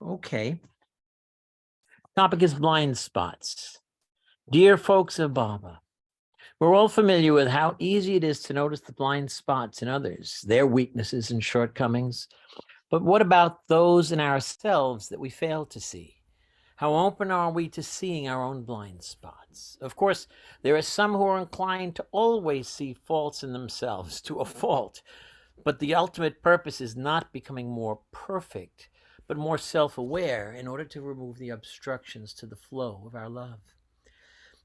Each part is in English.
Okay. Topic is blind spots. Dear folks of Baba, we're all familiar with how easy it is to notice the blind spots in others, their weaknesses and shortcomings. But what about those in ourselves that we fail to see? How open are we to seeing our own blind spots? Of course, there are some who are inclined to always see faults in themselves to a fault, but the ultimate purpose is not becoming more perfect, but more self-aware in order to remove the obstructions to the flow of our love.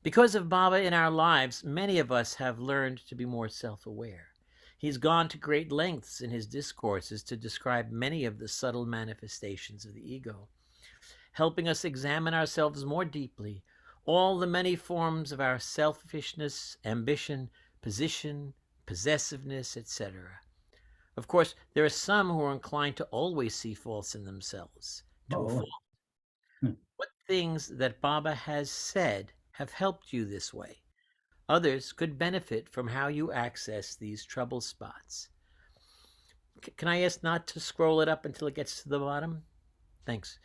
Because of Baba in our lives, many of us have learned to be more self-aware. He's gone to great lengths in his discourses to describe many of the subtle manifestations of the ego, helping us examine ourselves more deeply, all the many forms of our selfishness, ambition, position, possessiveness, etc. Of course, there are some who are inclined to always see faults in themselves, to a fault. What things that Baba has said have helped you this way? Others could benefit from how you access these trouble spots. Can I ask not to scroll it up until it gets to the bottom? Thanks.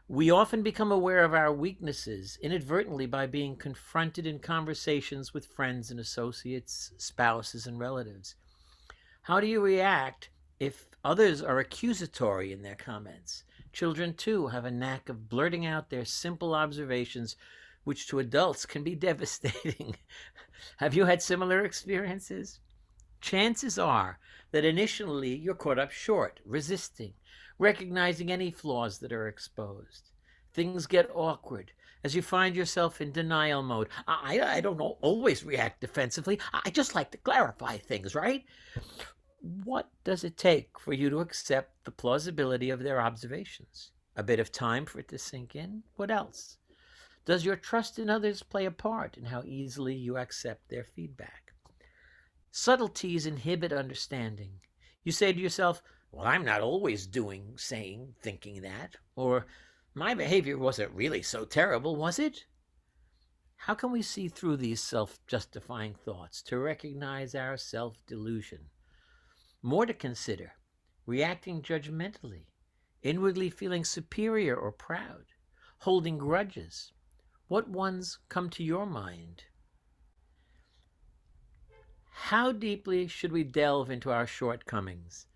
We often become aware of our weaknesses inadvertently by being confronted in conversations with friends and associates, spouses, and relatives. How do you react if others are accusatory in their comments? Children, too, have a knack of blurting out their simple observations, which to adults can be devastating. Have you had similar experiences? Chances are that initially you're caught up short, resisting, recognizing any flaws that are exposed. Things get awkward as you find yourself in denial mode. I don't always react defensively. I just like to clarify things, right? What does it take for you to accept the plausibility of their observations? A bit of time for it to sink in? What else? Does your trust in others play a part in how easily you accept their feedback? Subtleties inhibit understanding. You say to yourself, well, I'm not always doing, saying, thinking that. Or, my behavior wasn't really so terrible, was it? How can we see through these self-justifying thoughts to recognize our self-delusion? More to consider: reacting judgmentally, inwardly feeling superior or proud, holding grudges. What ones come to your mind? How deeply should we delve into our shortcomings?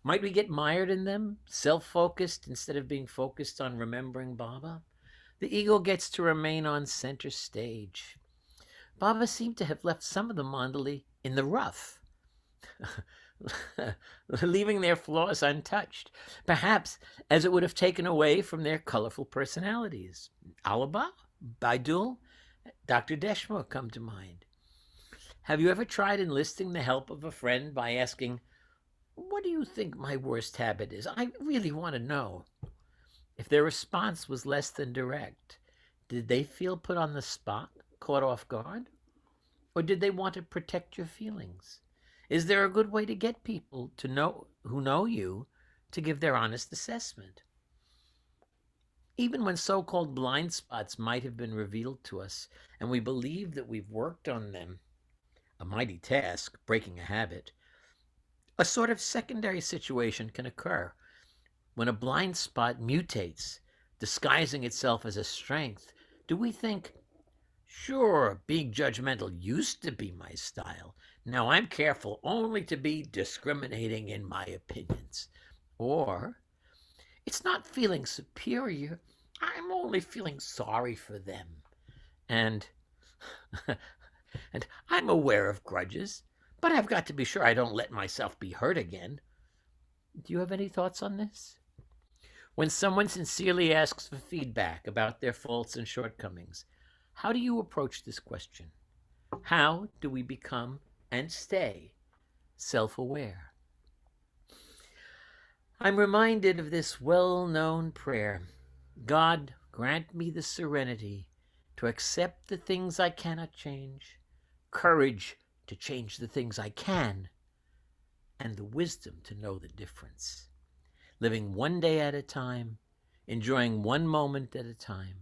Might we get mired in them, self-focused instead of being focused on remembering Baba? The ego gets to remain on center stage. Baba seemed to have left some of the mandali in the rough, leaving their flaws untouched, perhaps as it would have taken away from their colorful personalities. Alaba, Baidul, Dr. Deshmukh come to mind. Have you ever tried enlisting the help of a friend by asking, what do you think my worst habit is? I really want to know. If their response was less than direct, did they feel put on the spot, caught off guard? Or did they want to protect your feelings? Is there a good way to get people to know who know you to give their honest assessment? Even when so-called blind spots might have been revealed to us and we believe that we've worked on them, a mighty task, breaking a habit, a sort of secondary situation can occur when a blind spot mutates, disguising itself as a strength. Do we think, sure, being judgmental used to be my style. Now I'm careful only to be discriminating in my opinions. Or, it's not feeling superior. I'm only feeling sorry for them. And, and I'm aware of grudges, but I've got to be sure I don't let myself be hurt again. Do you have any thoughts on this? When someone sincerely asks for feedback about their faults and shortcomings, how do you approach this question? How do we become and stay self-aware? I'm reminded of this well-known prayer. God, grant me the serenity to accept the things I cannot change, courage to change the things I can, and the wisdom to know the difference. Living one day at a time, enjoying one moment at a time,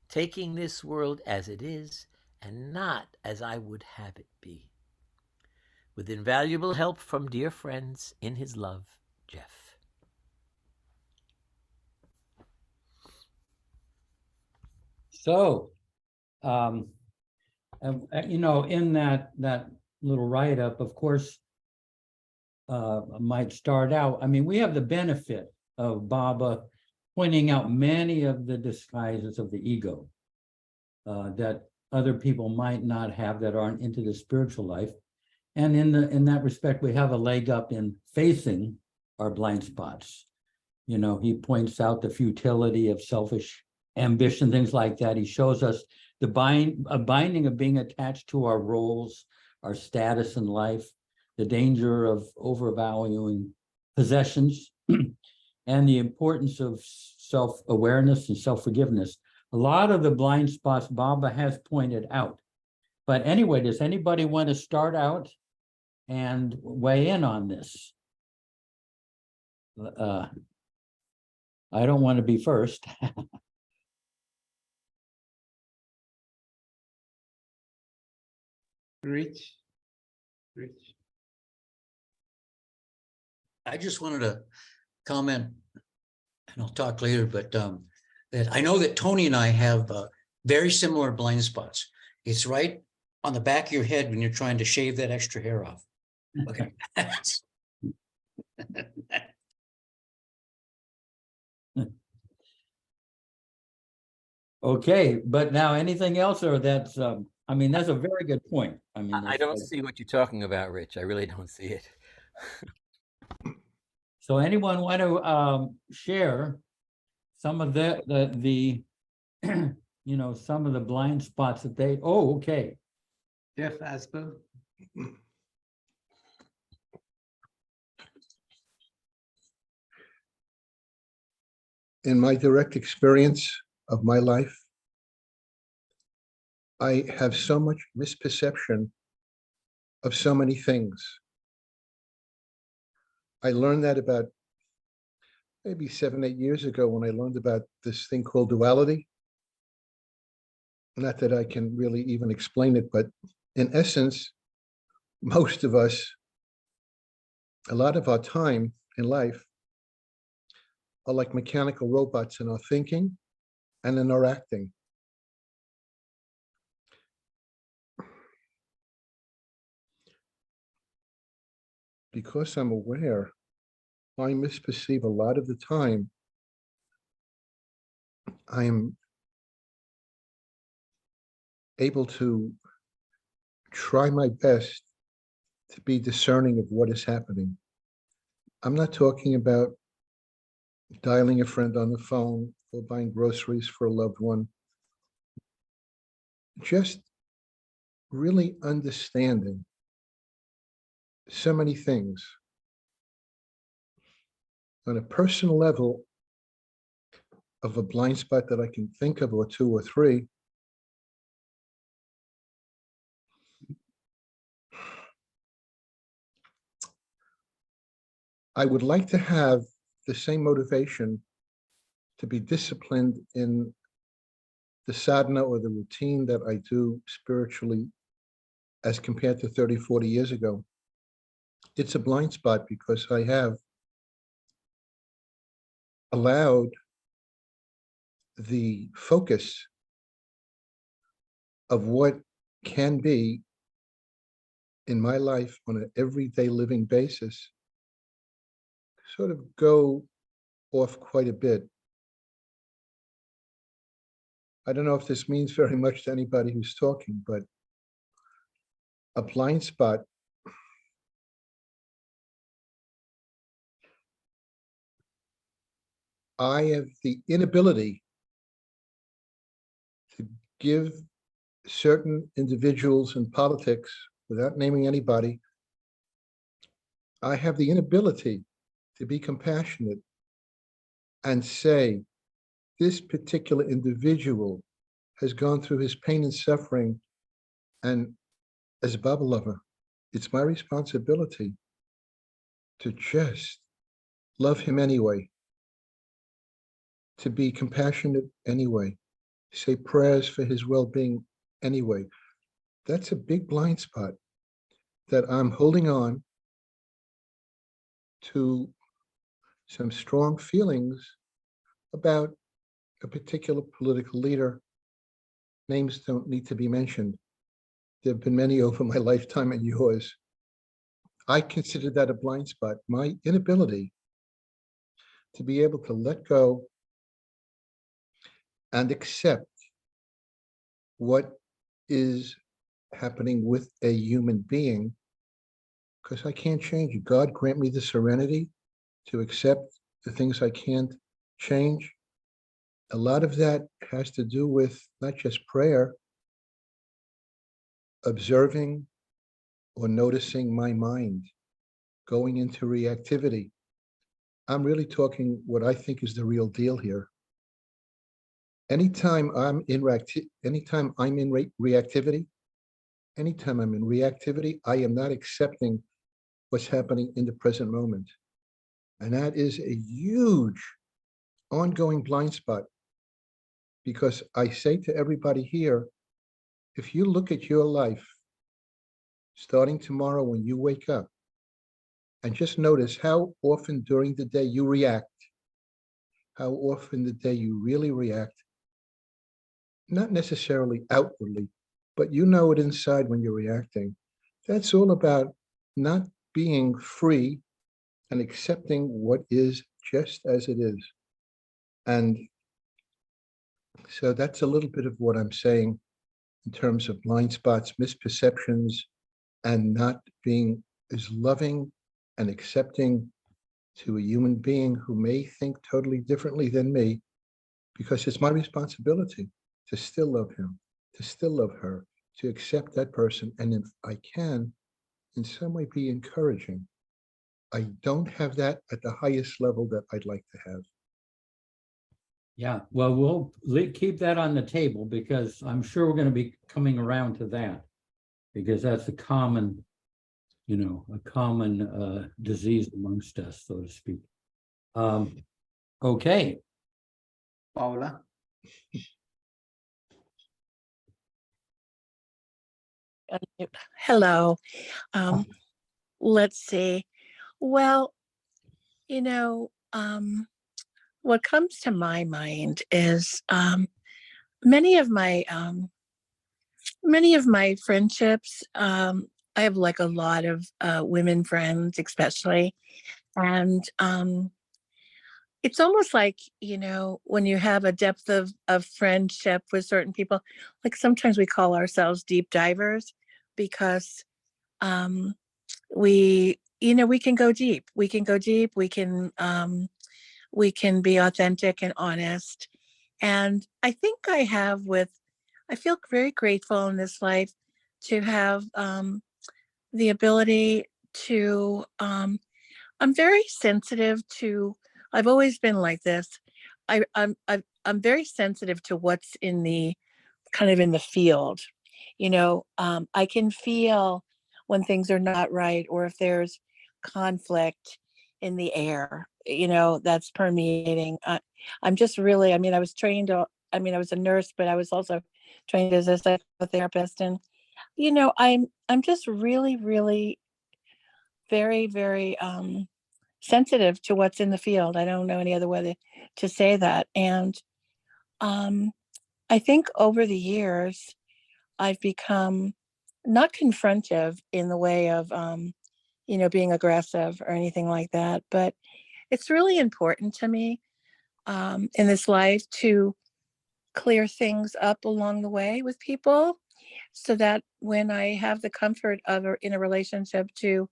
taking this world as it is and not as I would have it be. With invaluable help from dear friends, in his love, Jeff. So, you know, in that little write-up, of course, might start out, I mean, we have the benefit of Baba pointing out many of the disguises of the ego that other people might not have that aren't into the spiritual life. And in that respect, we have a leg up in facing our blind spots. You know, he points out the futility of selfish ambition, things like that. He shows us the binding of being attached to our roles, our status in life, the danger of overvaluing possessions, and the importance of self-awareness and self-forgiveness. A lot of the blind spots Baba has pointed out. But anyway, does anybody want to start out and weigh in on this? I don't want to be first. Rich. I just wanted to comment, and I'll talk later, but that I know that Tony and I have very similar blind spots. It's right on the back of your head when you're trying to shave that extra hair off. Okay. Okay, but now anything else, or that's, I mean, that's a very good point. I mean, I don't see what you're talking about, Rich. I really don't see it. So anyone want to share some of the you know, some of the blind spots that they, oh, okay. Jeff Asper. In my direct experience of my life, I have so much misperception of so many things. I learned that about maybe 7, 8 years ago when I learned about this thing called duality. Not that I can really even explain it, but in essence, most of us, a lot of our time in life are like mechanical robots in our thinking and in our acting. Because I'm aware, I misperceive a lot of the time. I am able to try my best to be discerning of what is happening. I'm not talking about dialing a friend on the phone or buying groceries for a loved one. Just really understanding so many things. On a personal level, of a blind spot that I can think of, or 2 or 3, I would like to have the same motivation to be disciplined in the sadhana or the routine that I do spiritually as compared to 30, 40 years ago. It's a blind spot because I have allowed the focus of what can be in my life on an everyday living basis sort of go off quite a bit. I don't know if this means very much to anybody who's talking, but a blind spot I have the inability to give certain individuals in politics, without naming anybody, I have the inability to be compassionate and say, this particular individual has gone through his pain and suffering, and as a Baba lover, it's my responsibility to just love him anyway, to be compassionate anyway, say prayers for his well-being anyway. That's a big blind spot that I'm holding on to some strong feelings about a particular political leader names don't need to be mentioned. There have been many over my lifetime and yours. I consider that a blind spot, my inability to be able to let go and accept what is happening with a human being, because I can't change it. God grant me the serenity to accept the things I can't change. A lot of that has to do with not just prayer, observing or noticing my mind, going into reactivity. I'm really talking what I think is the real deal here. Anytime I'm in reactivity, anytime I'm in reactivity, I am not accepting what's happening in the present moment. And that is a huge ongoing blind spot, because I say to everybody here, if you look at your life, starting tomorrow when you wake up, and just notice how often during the day you react, how often the day you really react, not necessarily outwardly, but you know it inside when you're reacting. That's all about not being free and accepting what is just as it is. And so that's a little bit of what I'm saying in terms of blind spots, misperceptions, and not being as loving and accepting to a human being who may think totally differently than me, because it's my responsibility to still love him, to still love her, to accept that person. And if I can, in some way, be encouraging. I don't have that at the highest level that I'd like to have. Yeah, well, we'll keep that on the table, because I'm sure we're going to be coming around to that, because that's a common, disease amongst us, so to speak. Okay. Paula. Hello. Let's see. Well, what comes to my mind is many of my friendships. I have like a lot of women friends, especially, and it's almost like, when you have a depth of friendship with certain people, like sometimes we call ourselves deep divers, because we can go deep. We can go deep. We can be authentic and honest. And I think I feel very grateful in this life to have the ability to, I'm very sensitive to, I've always been like this. I'm very sensitive to what's in the kind of in the field. I can feel when things are not right, or if there's conflict in the air, that's permeating. I'm just really, I was a nurse, but I was also trained as a psychotherapist. And, I'm just really, really very, very sensitive to what's in the field. I don't know any other way to say that. And I think over the years, I've become not confrontive in the way of, being aggressive or anything like that, but it's really important to me in this life to clear things up along the way with people, so that when I have the comfort of in a relationship to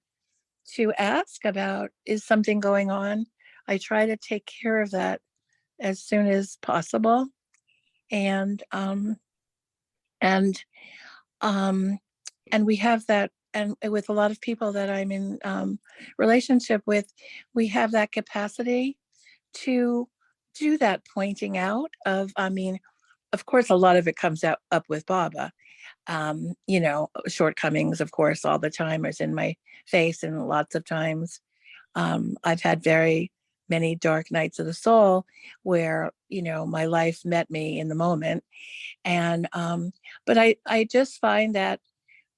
ask about, is something going on, I try to take care of that as soon as possible. And and and we have that, and with a lot of people that I'm in relationship with, we have that capacity to do that pointing out of, of course, a lot of it comes up with Baba. Shortcomings, of course, all the time is in my face, and lots of times I've had very many dark nights of the soul where, my life met me in the moment. And but I just find that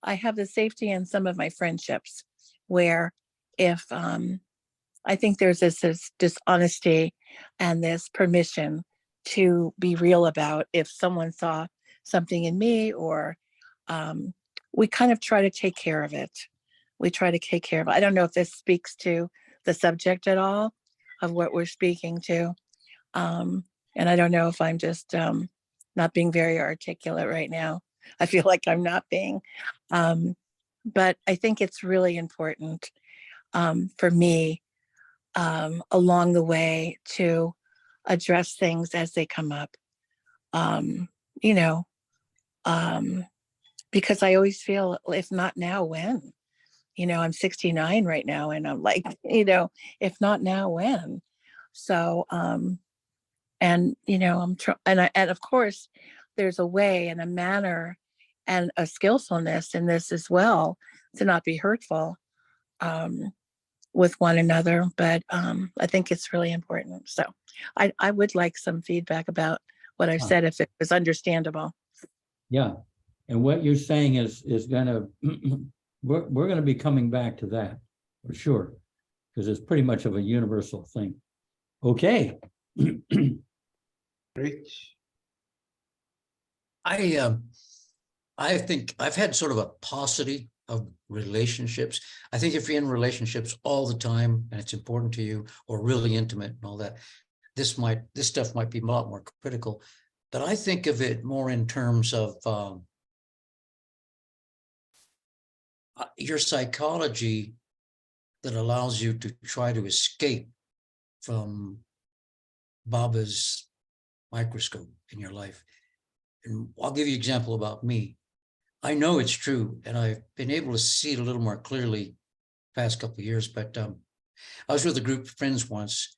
I have the safety in some of my friendships where, if I think there's this honesty and this permission to be real about, if someone saw something in me, or we kind of try to take care of it. We try to take care of it. I don't know if this speaks to the subject at all of what we're speaking to. And I don't know if I'm just not being very articulate right now. I feel like I'm not being. But I think it's really important for me along the way to address things as they come up. You know, because I always feel, if not now, when? You know, I'm 69 right now, and I'm like, you know, if not now, when? So, and you know, and of course, there's a way and a manner and a skillfulness in this as well, to not be hurtful with one another. But I think it's really important. So I would like some feedback about what I've said, if it was understandable. Yeah, and what you're saying is gonna, we're gonna be coming back to that for sure, because it's pretty much of a universal thing. Okay. Rich. I think I've had sort of a paucity of relationships. I think if you're in relationships all the time and it's important to you, or really intimate and all that, this stuff might be a lot more critical. But I think of it more in terms of your psychology that allows you to try to escape from Baba's microscope in your life. And I'll give you an example about me. I know it's true, and I've been able to see it a little more clearly past couple of years, but I was with a group of friends once,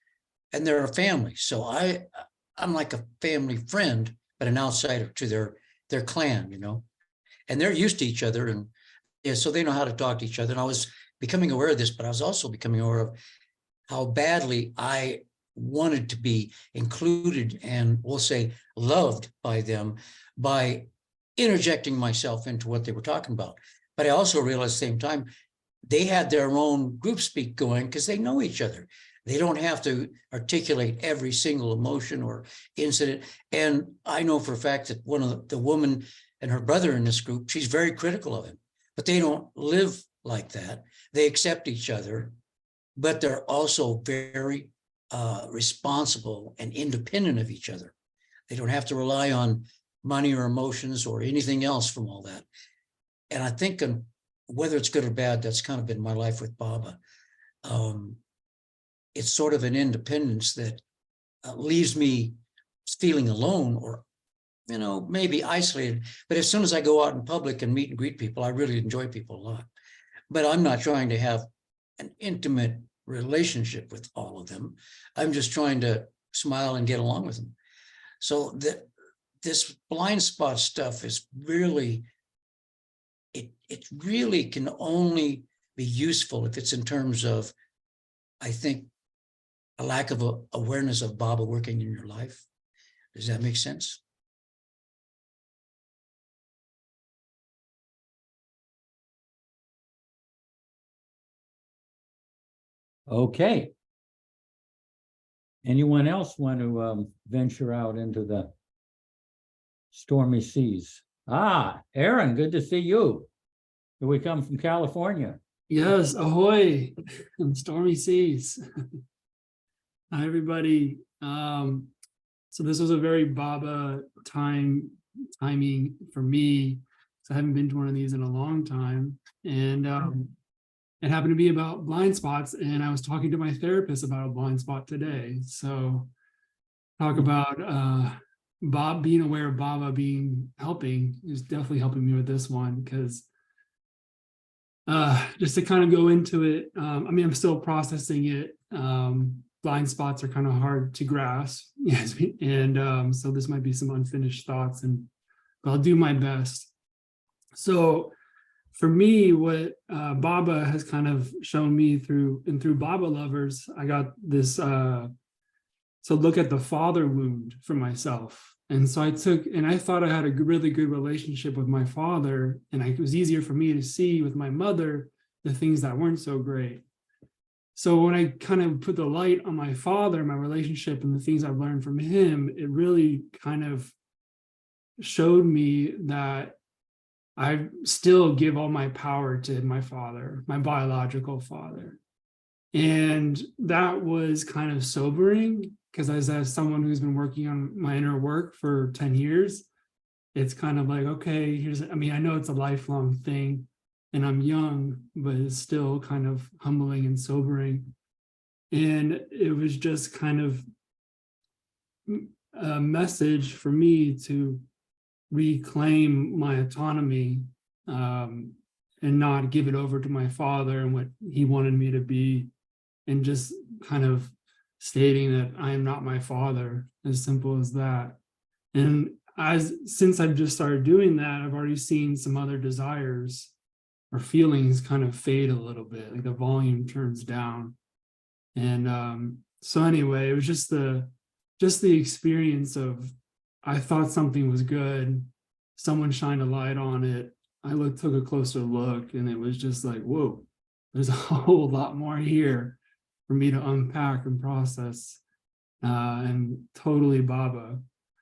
and they're a family. So I'm like a family friend, but an outsider to their clan, you know, and they're used to each other. And yeah, so they know how to talk to each other. And I was becoming aware of this, but I was also becoming aware of how badly I wanted to be included and, we'll say, loved by them by interjecting myself into what they were talking about. But I also realized at the same time, they had their own group speak going because they know each other. They don't have to articulate every single emotion or incident. And I know for a fact that one of the woman and her brother in this group, she's very critical of him, but they don't live like that. They accept each other, but they're also very responsible and independent of each other. They don't have to rely on money or emotions or anything else from all that. And I think whether it's good or bad, that's kind of been my life with Baba. It's sort of an independence that leaves me feeling alone or, you know, maybe isolated. But as soon as I go out in public and meet and greet people, I really enjoy people a lot. But I'm not trying to have an intimate relationship with all of them. I'm just trying to smile and get along with them. So this blind spot stuff is really, it really can only be useful if it's in terms of, I think, a lack of awareness of Baba working in your life. Does that make sense? Okay. Anyone else want to venture out into the stormy seas? Ah, Aaron, good to see you. We come from California. Yes, ahoy, and stormy seas. Hi, everybody. So this was a very Baba timing for me. So I haven't been to one of these in a long time. And it happened to be about blind spots. And I was talking to my therapist about a blind spot today. So talk about Bob being aware of Baba helping is definitely helping me with this one, because just to kind of go into it, I mean, I'm still processing it. Blind spots are kind of hard to grasp. Yes, and so this might be some unfinished thoughts, but I'll do my best. So for me, what Baba has kind of shown me through Baba Lovers, I got this, so look at the father wound for myself. And so I thought I had a really good relationship with my father, and it was easier for me to see with my mother the things that weren't so great. So when I kind of put the light on my father, my relationship, and the things I've learned from him, it really kind of showed me that I still give all my power to my father, my biological father. And that was kind of sobering, because as someone who's been working on my inner work for 10 years, it's kind of like, okay, I know it's a lifelong thing and I'm young, but it's still kind of humbling and sobering. And it was just kind of a message for me to reclaim my autonomy, and not give it over to my father and what he wanted me to be, and just kind of stating that I am not my father, as simple as that. And since I've just started doing that, I've already seen some other desires or feelings kind of fade a little bit, like the volume turns down. And so anyway, it was just the experience of, I thought something was good, someone shined a light on it, I took a closer look, and it was just like, whoa, there's a whole lot more here for me to unpack and process. And totally Baba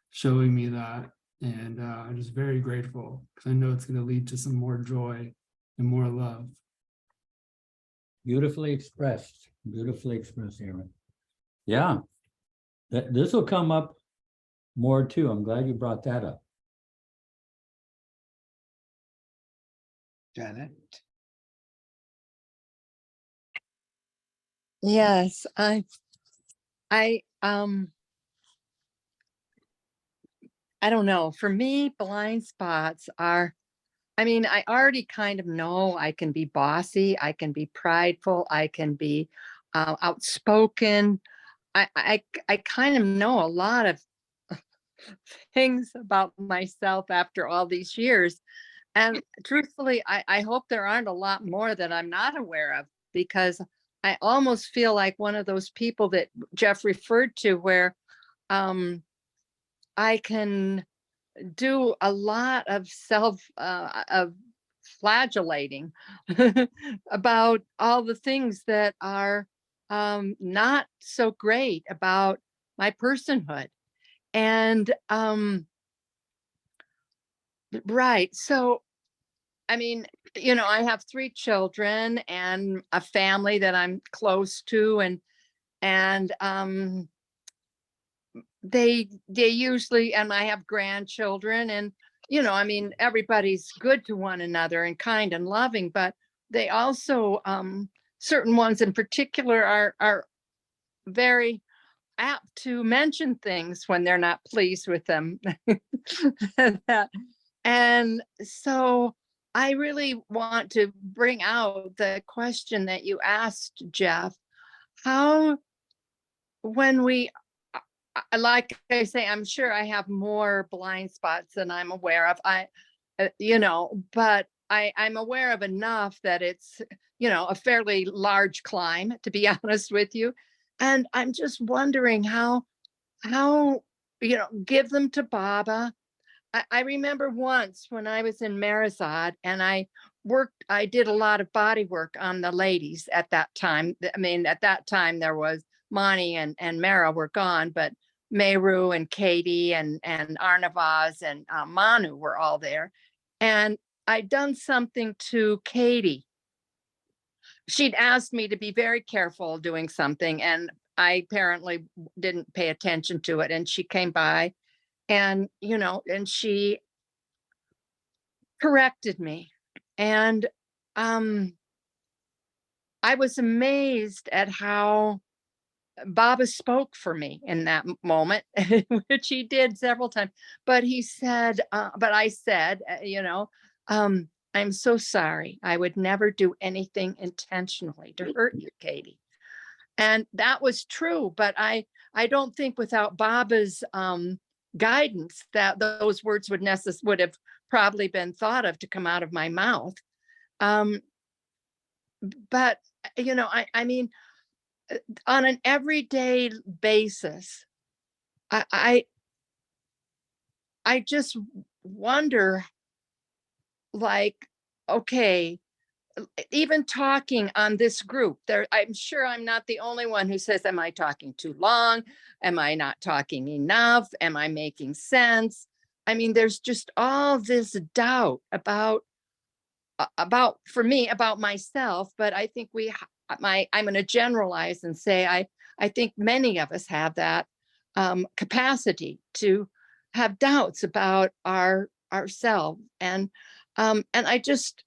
showing me that. And I'm just very grateful, because I know it's going to lead to some more joy and more love. Beautifully expressed, Aaron. Yeah, this will come up more too. I'm glad you brought that up. Janet. Yes, I don't know. For me, blind spots are, I already kind of know I can be bossy, I can be prideful, I can be outspoken. I kind of know a lot of things about myself after all these years. And truthfully, I hope there aren't a lot more that I'm not aware of, because I almost feel like one of those people that Jeff referred to, where I can do a lot of of flagellating about all the things that are not so great about my personhood. And right. So, I have 3 children and a family that I'm close to, and they usually, and I have grandchildren, and everybody's good to one another and kind and loving, but they also, certain ones in particular, are very apt to mention things when they're not pleased with them. And so I really want to bring out the question that you asked, Jeff. How, when we, like I say, I'm sure I have more blind spots than I'm aware of. But I'm aware of enough that it's, a fairly large climb, to be honest with you. And I'm just wondering how, give them to Baba. I remember once when I was in Marizad and I did a lot of body work on the ladies at that time. At that time there was Mani and Mara were gone, but Meru and Katie and Arnavaz and Manu were all there. And I'd done something to Katie. She'd asked me to be very careful doing something, and I apparently didn't pay attention to it. And she came by, and and she corrected me, and I was amazed at how Baba spoke for me in that moment, which he did several times. But he said, but I said, I'm so sorry. I would never do anything intentionally to hurt you, Katie. And that was true, but I don't think without Baba's guidance that those words would have probably been thought of to come out of my mouth. But on an everyday basis, I just wonder, like, okay, even talking on this group there, I'm sure I'm not the only one who says, am I talking too long? Am I not talking enough? Am I making sense? I mean, there's just all this doubt about for me about myself, but I think I'm going to generalize and say I think many of us have that capacity to have doubts about ourselves, and I just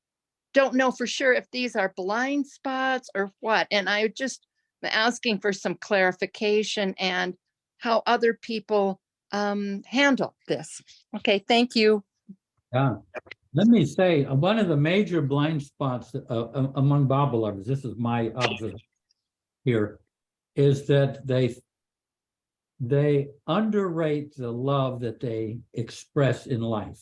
don't know for sure if these are blind spots or what, and I just am asking for some clarification and how other people handle this. Okay, thank you. Yeah, let me say, one of the major blind spots among Bible lovers, this is my observation here, is that they underrate the love that they express in life.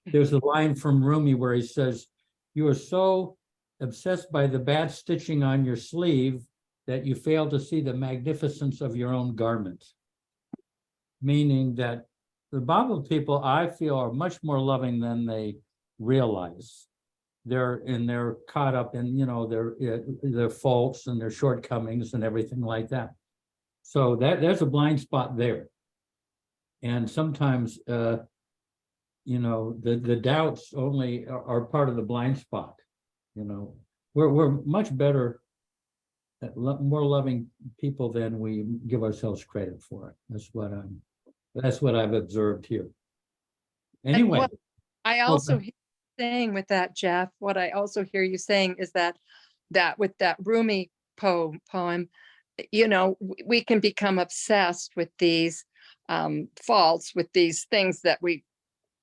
There's a line from Rumi where he says, "You are so obsessed by the bad stitching on your sleeve that you fail to see the magnificence of your own garment." Meaning that the Bible people, I feel, are much more loving than they realize. They're caught up in, their faults and their shortcomings and everything like that. So there's a blind spot there. And sometimes, the doubts only are part of the blind spot. We're much better, more loving people than we give ourselves credit for. That's what I've observed here. Anyway. What I also hear you saying with that, Jeff, what I also hear you saying is that with that Rumi poem, we can become obsessed with these faults, with these things that we,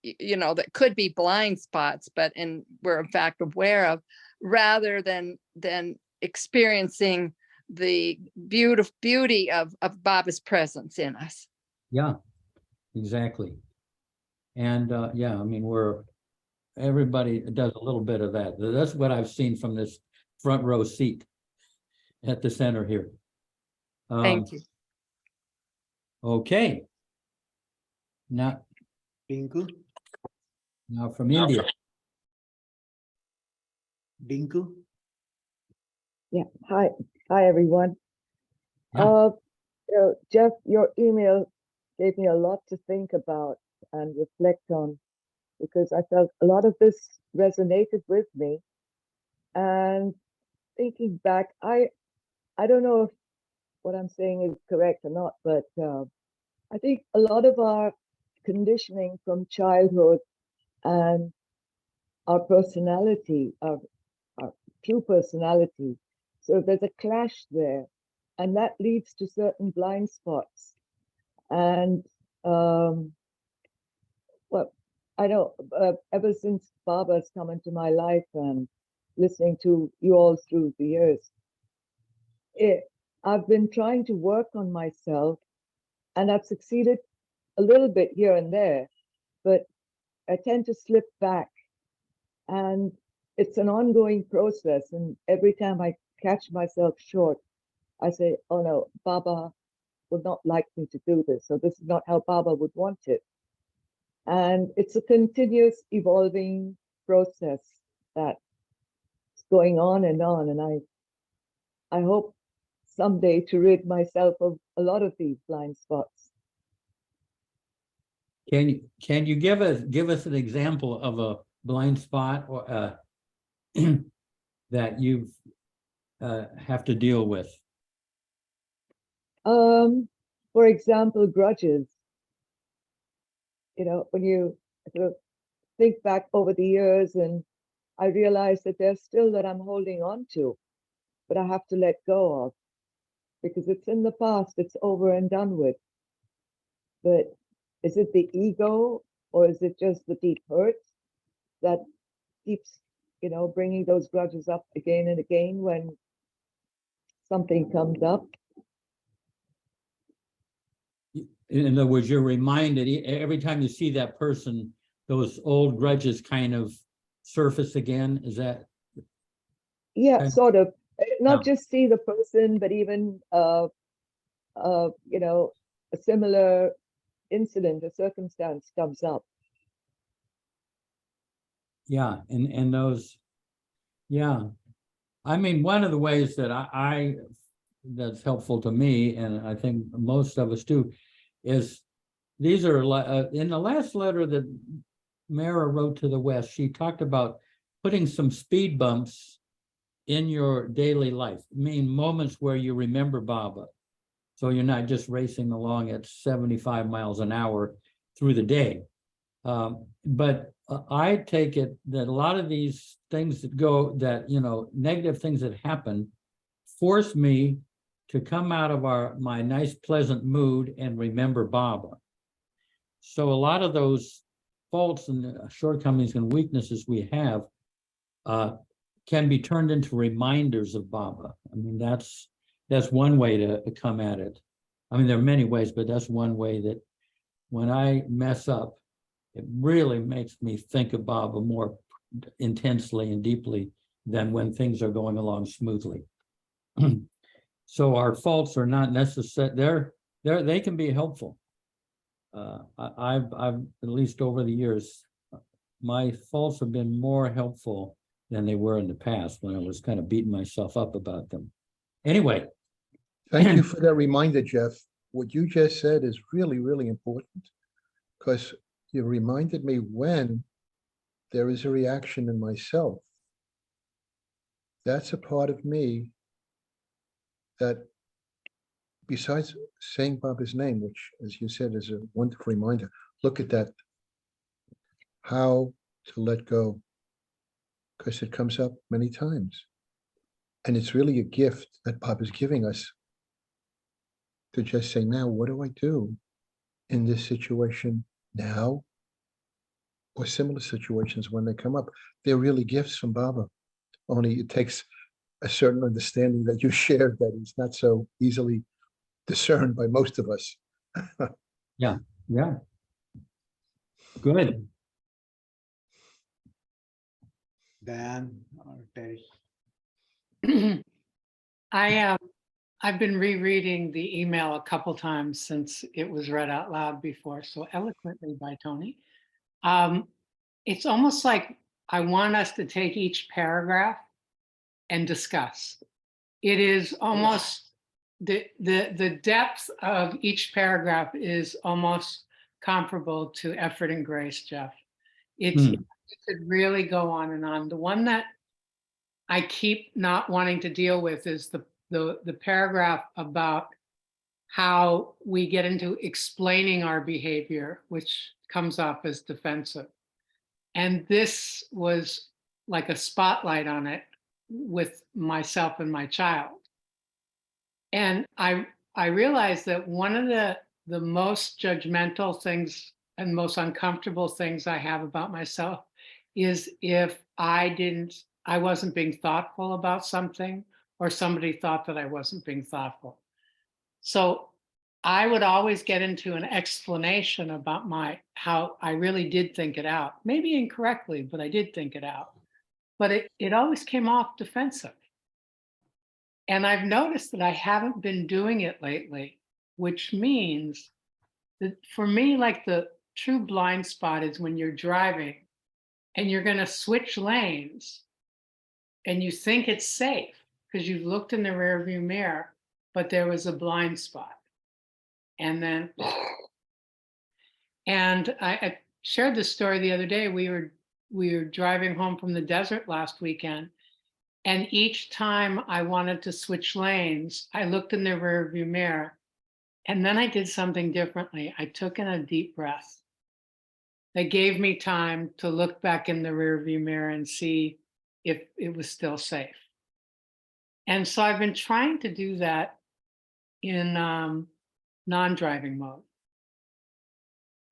that could be blind spots, but we're in fact aware of, rather than experiencing the beauty of Baba's presence in us. Yeah, exactly. And yeah, I mean, everybody does a little bit of that. That's what I've seen from this front row seat at the center here. Thank you. Okay. Now Dinku, from India. Dinku. Yeah, hi everyone. Yeah. Jeff, your email gave me a lot to think about and reflect on, because I felt a lot of this resonated with me. And thinking back, I don't know if what I'm saying is correct or not, but I think a lot of our conditioning from childhood and our personality, our true personality, so there's a clash there, and that leads to certain blind spots. And well, I know ever since Baba's come into my life and listening to you all through the years, I've been trying to work on myself, and I've succeeded a little bit here and there, but I tend to slip back, and it's an ongoing process. And every time I catch myself short, I say, oh no, Baba would not like me to do this, so this is not how Baba would want it. And it's a continuous evolving process that's going on. And I hope someday to rid myself of a lot of these blind spots. Can you give us an example of a blind spot or that you have to deal with? For example, grudges. When you sort of think back over the years, and I realize that there's still that I'm holding on to, but I have to let go of, because it's in the past, it's over and done with. But is it the ego, or is it just the deep hurt that keeps, bringing those grudges up again and again when something comes up? In other words, you're reminded every time you see that person, those old grudges kind of surface again. Is that? Yeah, sort of. Not No. just see the person, but even a similar incident, a circumstance comes up. Yeah, and those, yeah. I mean, one of the ways that that's helpful to me, and I think most of us do, is these are in the last letter that Mara wrote to the West, she talked about putting some speed bumps in your daily life. I mean, moments where you remember Baba. So you're not just racing along at 75 miles an hour through the day. But I take it that a lot of these things that negative things that happen force me to come out of my nice, pleasant mood and remember Baba. So a lot of those faults and shortcomings and weaknesses we have can be turned into reminders of Baba. I mean, that's one way to come at it. I mean, there are many ways, but that's one way that when I mess up, it really makes me think of Baba more intensely and deeply than when things are going along smoothly. So our faults are not necessary. They can be helpful. I've at least over the years, my faults have been more helpful than they were in the past when I was kind of beating myself up about them. Anyway. Thank you for that reminder, Jeff. What you just said is really, really important, because you reminded me when there is a reaction in myself. That's a part of me that, besides saying Baba's name, which, as you said, is a wonderful reminder, look at that, how to let go, because it comes up many times. And it's really a gift that Baba's giving us to just say, now, what do I do in this situation now, or similar situations when they come up? They're really gifts from Baba. Only it takes a certain understanding that you shared that is not so easily discerned by most of us. Yeah. Good. Dan or Terry? I've been rereading the email a couple times since it was read out loud before, so eloquently by Tony. It's almost like I want us to take each paragraph and discuss. It is almost the depth of each paragraph is almost comparable to Effort and Grace, Jeff. It could really go on and on. The one that I keep not wanting to deal with is the paragraph about how we get into explaining our behavior, which comes up as defensive. And this was like a spotlight on it with myself and my child. And I realized that one of the most judgmental things and most uncomfortable things I have about myself is if I wasn't being thoughtful about something, or somebody thought that I wasn't being thoughtful. So I would always get into an explanation about how I really did think it out, maybe incorrectly, but I did think it out. But it always came off defensive. And I've noticed that I haven't been doing it lately, which means that for me, like the true blind spot is when you're driving and you're going to switch lanes and you think it's safe because you've looked in the rearview mirror, but there was a blind spot. And then, and I shared this story the other day. We were driving home from the desert last weekend, and each time I wanted to switch lanes, I looked in the rearview mirror, and then I did something differently. I took in a deep breath. That gave me time to look back in the rearview mirror and see if it was still safe. And so I've been trying to do that in non-driving mode.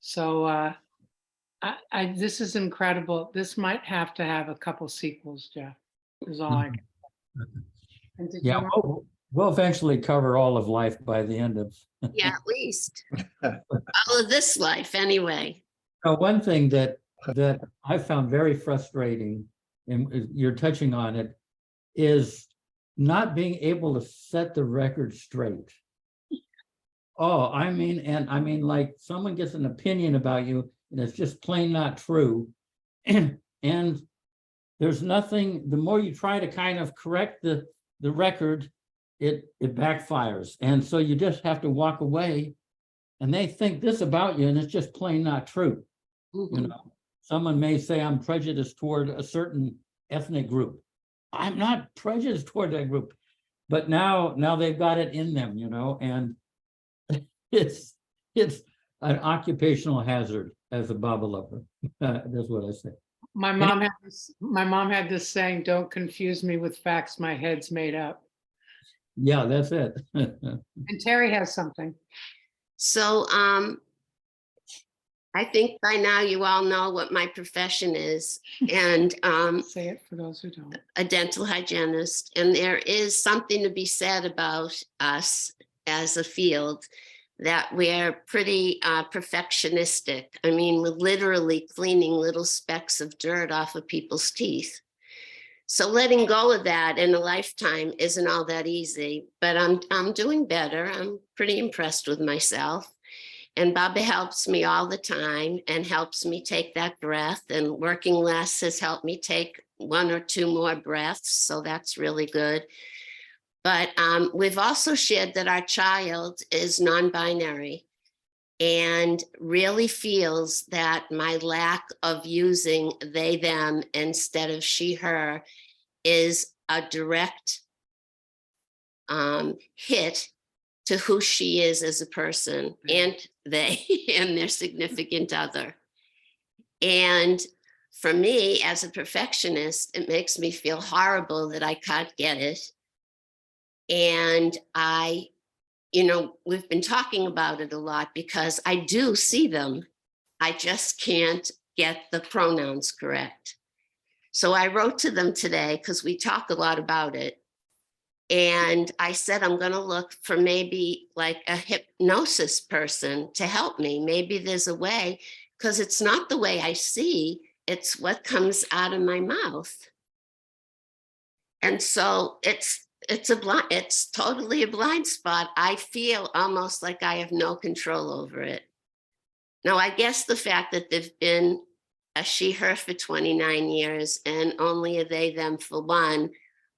So this is incredible. This might have to have a couple sequels, Jeff, is all I can. Yeah, we'll eventually cover all of life by the end of. Yeah, at least all of this life anyway. One thing that I found very frustrating, and you're touching on it, is not being able to set the record straight. Oh, I mean, like someone gets an opinion about you and it's just plain not true. And there's nothing, the more you try to kind of correct the record, it backfires. And so you just have to walk away and they think this about you, and it's just plain not true. You know, someone may say I'm prejudiced toward a certain ethnic group. I'm not prejudiced toward that group, but now they've got it in them, you know, and it's an occupational hazard as a Baba lover. That's what I say. My mom had this saying, "Don't confuse me with facts my head's made up." Yeah, that's it. And Terry has something. So I think by now you all know what my profession is, and Say it for those who don't. a dental hygienist. And there is something to be said about us as a field, that we're pretty perfectionistic. I mean, we're literally cleaning little specks of dirt off of people's teeth. So letting go of that in a lifetime isn't all that easy, but I'm doing better. I'm pretty impressed with myself. And Baba helps me all the time and helps me take that breath, and working less has helped me take 1 or 2 more breaths. So that's really good. But we've also shared that our child is non-binary and really feels that my lack of using they, them instead of she, her is a direct hit to who she is as a person, and they and their significant other. And for me, as a perfectionist, it makes me feel horrible that I can't get it. And we've been talking about it a lot because I do see them. I just can't get the pronouns correct. So I wrote to them today because we talk a lot about it. And I said, I'm going to look for maybe like a hypnosis person to help me. Maybe there's a way, because it's not the way I see, it's what comes out of my mouth. And so it's totally a blind spot. I feel almost like I have no control over it. Now, I guess the fact that they've been a she, her for 29 years and only a they, them for 1,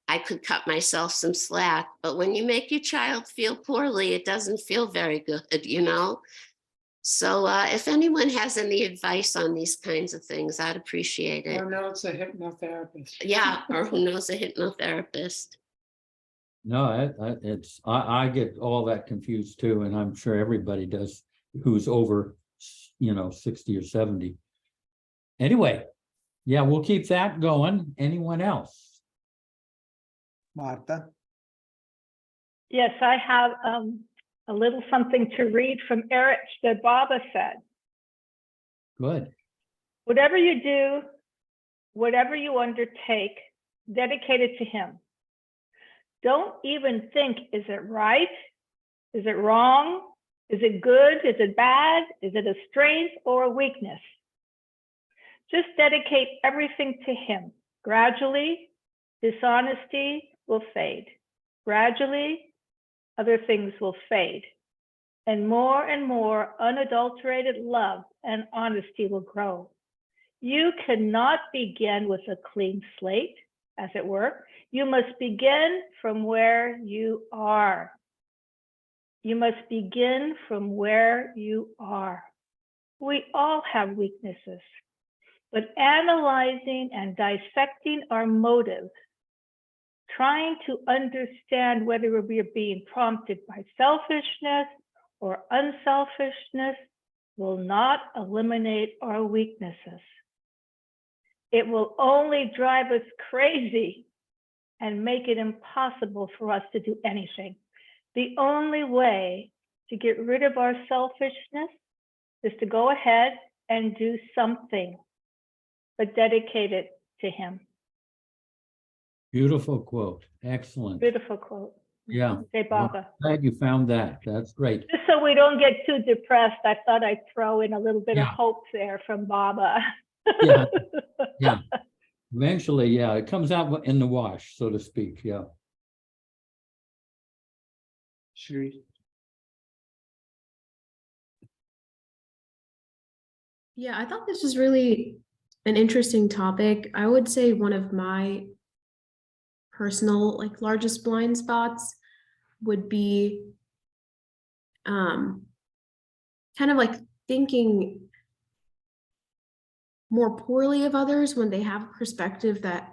I could cut myself some slack. But when you make your child feel poorly, it doesn't feel very good, you know? So if anyone has any advice on these kinds of things, I'd appreciate it. Or no, it's a hypnotherapist. Yeah, or who knows, a hypnotherapist. No, I get all that confused too, and I'm sure everybody does who's over, 60 or 70. Anyway, yeah, we'll keep that going. Anyone else? Martha? Yes, I have a little something to read from Eric that Baba said. Good. Whatever you do, whatever you undertake, dedicate it to him. Don't even think, is it right? Is it wrong? Is it good? Is it bad? Is it a strength or a weakness? Just dedicate everything to him. Gradually, dishonesty will fade. Gradually, other things will fade. And more unadulterated love and honesty will grow. You cannot begin with a clean slate, as it were. You must begin from where you are. You must begin from where you are. We all have weaknesses, but analyzing and dissecting our motives, trying to understand whether we are being prompted by selfishness or unselfishness, will not eliminate our weaknesses. It will only drive us crazy and make it impossible for us to do anything. The only way to get rid of our selfishness is to go ahead and do something, but dedicate it to him. Beautiful quote. Excellent. Beautiful quote. Yeah. Say Baba. Glad you found that. That's great. Just so we don't get too depressed, I thought I'd throw in a little bit of Yeah. hope there from Baba. Yeah. Yeah. Eventually, yeah, it comes out in the wash, so to speak. Yeah. Shri? Yeah, I thought this was really an interesting topic. I would say one of my personal, largest blind spots would be kind of like thinking more poorly of others when they have a perspective that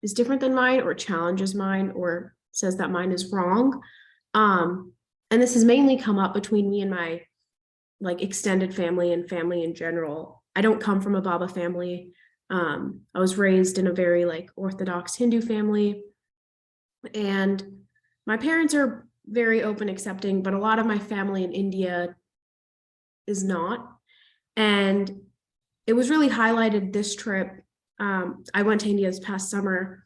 is different than mine or challenges mine or says that mine is wrong. And this has mainly come up between me and my like extended family and family in general. I don't come from a Baba family. I was raised in a very like Orthodox Hindu family, and my parents are very open, accepting, but a lot of my family in India is not. And it was really highlighted this trip. I went to India this past summer,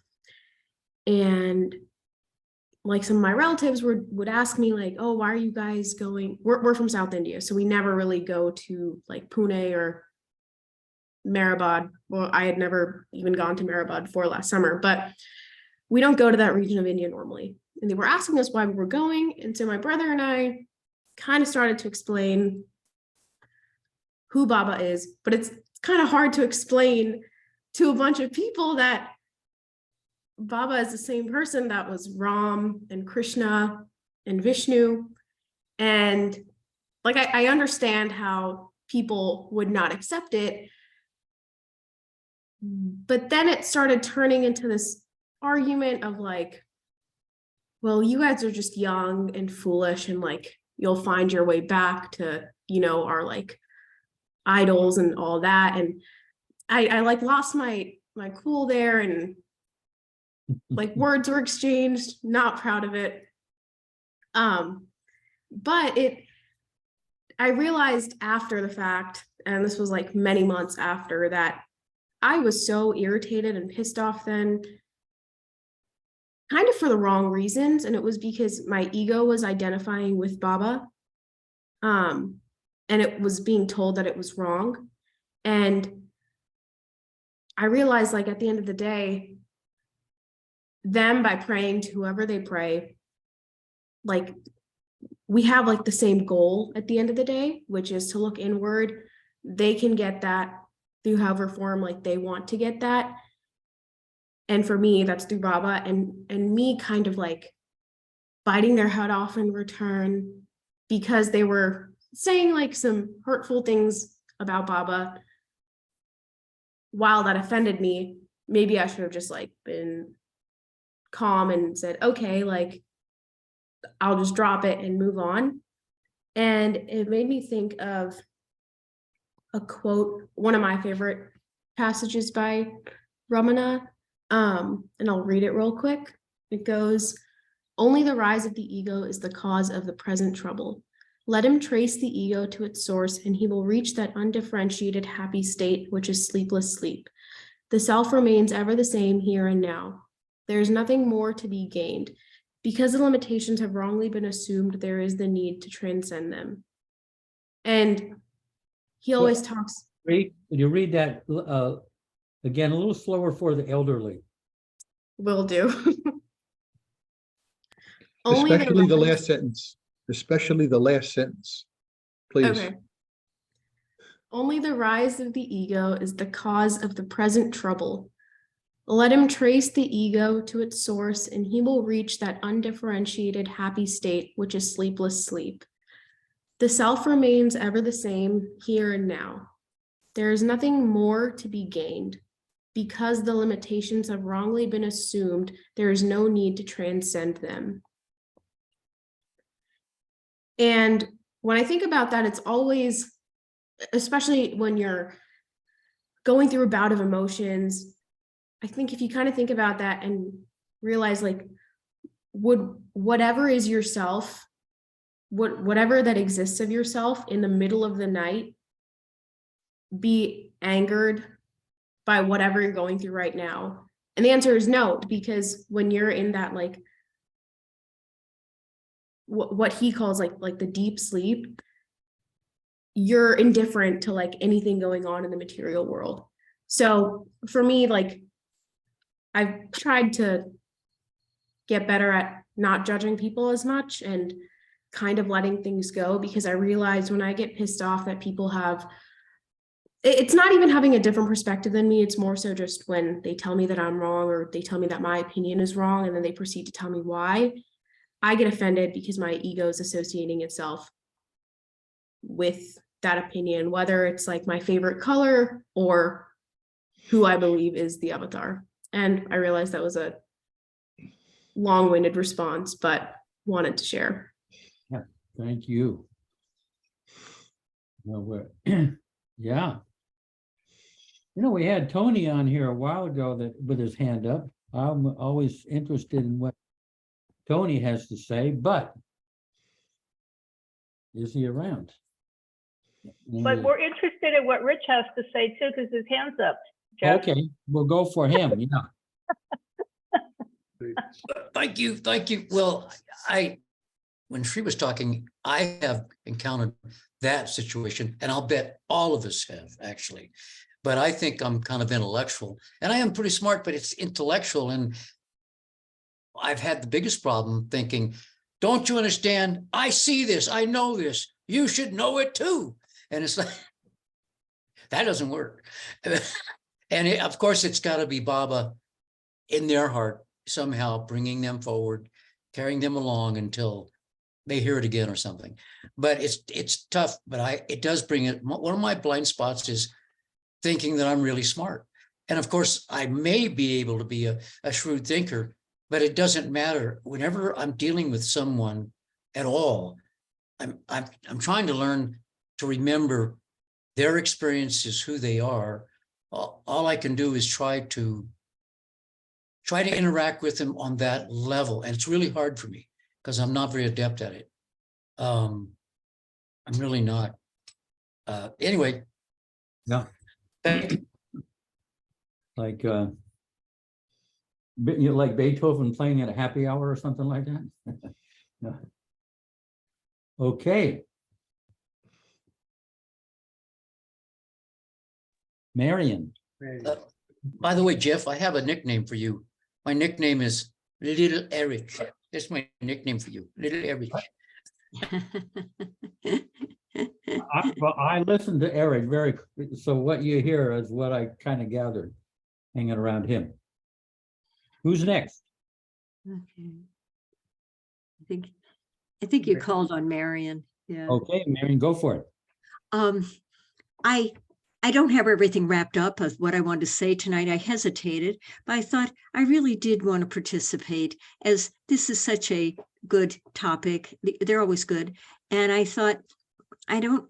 and like some of my relatives would ask me like, oh, why are you guys going? We're from South India, so we never really go to like Pune or Mehrabad. Well, I had never even gone to Mehrabad before last summer, but we don't go to that region of India normally. And they were asking us why we were going. And so my brother and I kind of started to explain who Baba is, but it's kind of hard to explain to a bunch of people that Baba is the same person that was Ram and Krishna and Vishnu. And like, I understand how people would not accept it. But then it started turning into this argument of like, well, you guys are just young and foolish, and like, you'll find your way back to, our like idols and all that. And I like lost my cool there, and like words were exchanged, not proud of it. But I realized after the fact, and this was like many months after, that I was so irritated and pissed off then, kind of for the wrong reasons. And it was because my ego was identifying with Baba. And it was being told that it was wrong. And I realized, like, at the end of the day, them, by praying to whoever they pray, like, we have like the same goal at the end of the day, which is to look inward. They can get that through however form like they want to get that. And for me, that's through Baba, and me kind of like biting their head off in return because they were saying like some hurtful things about Baba. While that offended me, maybe I should have just like been calm and said, okay, like, I'll just drop it and move on. And it made me think of a quote, one of my favorite passages by Ramana, and I'll read it real quick. It goes, only the rise of the ego is the cause of the present trouble. Let him trace the ego to its source, and he will reach that undifferentiated happy state, which is sleepless sleep. The self remains ever the same here and now. There is nothing more to be gained. Because the limitations have wrongly been assumed, there is the need to transcend them. And he always talks. Could you read that again, a little slower for the elderly? Will do. Especially the last sentence. Especially the last sentence. Please. Okay. Only the rise of the ego is the cause of the present trouble. Let him trace the ego to its source, and he will reach that undifferentiated happy state, which is sleepless sleep. The self remains ever the same here and now. There is nothing more to be gained. Because the limitations have wrongly been assumed, there is no need to transcend them. And when I think about that, it's always, especially when you're going through a bout of emotions, I think if you kind of think about that and realize, like, would whatever is yourself, whatever that exists of yourself in the middle of the night be angered by whatever you're going through right now? And the answer is no, because when you're in that, like, what he calls like the deep sleep, you're indifferent to like anything going on in the material world. So for me, like, I've tried to get better at not judging people as much and kind of letting things go, because I realize when I get pissed off that people have, it's not even having a different perspective than me. It's more so just when they tell me that I'm wrong, or they tell me that my opinion is wrong, and then they proceed to tell me why. I get offended because my ego is associating itself with that opinion, whether it's like my favorite color or who I believe is the avatar. And I realized that was a long-winded response, but wanted to share. Yeah, thank you. Well, yeah. You know, we had Tony on here a while ago that with his hand up. I'm always interested in what Tony has to say, but is he around? But we're interested in what Rich has to say too, because his hand's up, Jeff. Okay, we'll go for him. Yeah. Thank you, thank you. Well, when Sri was talking, I have encountered that situation, and I'll bet all of us have actually. But I think I'm kind of intellectual, and I am pretty smart, but it's intellectual. And I've had the biggest problem thinking, don't you understand? I see this, I know this, you should know it too. And it's like, that doesn't work. And of course, it's got to be Baba in their heart, somehow bringing them forward, carrying them along until they hear it again or something. But it's tough, but it does bring it. One of my blind spots is thinking that I'm really smart. And of course, I may be able to be a shrewd thinker, but it doesn't matter. Whenever I'm dealing with someone at all, I'm trying to learn to remember their experiences, who they are. All I can do is try to interact with them on that level. And it's really hard for me because I'm not very adept at it. I'm really not. Anyway. Yeah. Thank you. Like, like Beethoven playing at a happy hour or something like that. Yeah. Okay. Marion. By the way, Jeff, I have a nickname for you. My nickname is Little Eric. That's my nickname for you, Little Eric. I listened to Eric so what you hear is what I kind of gathered hanging around him. Who's next? Okay. I think you called on Marion. Yeah. Okay, Marion, go for it. I don't have everything wrapped up of what I wanted to say tonight. I hesitated, but I thought I really did want to participate, as this is such a good topic. They're always good. And I thought, I don't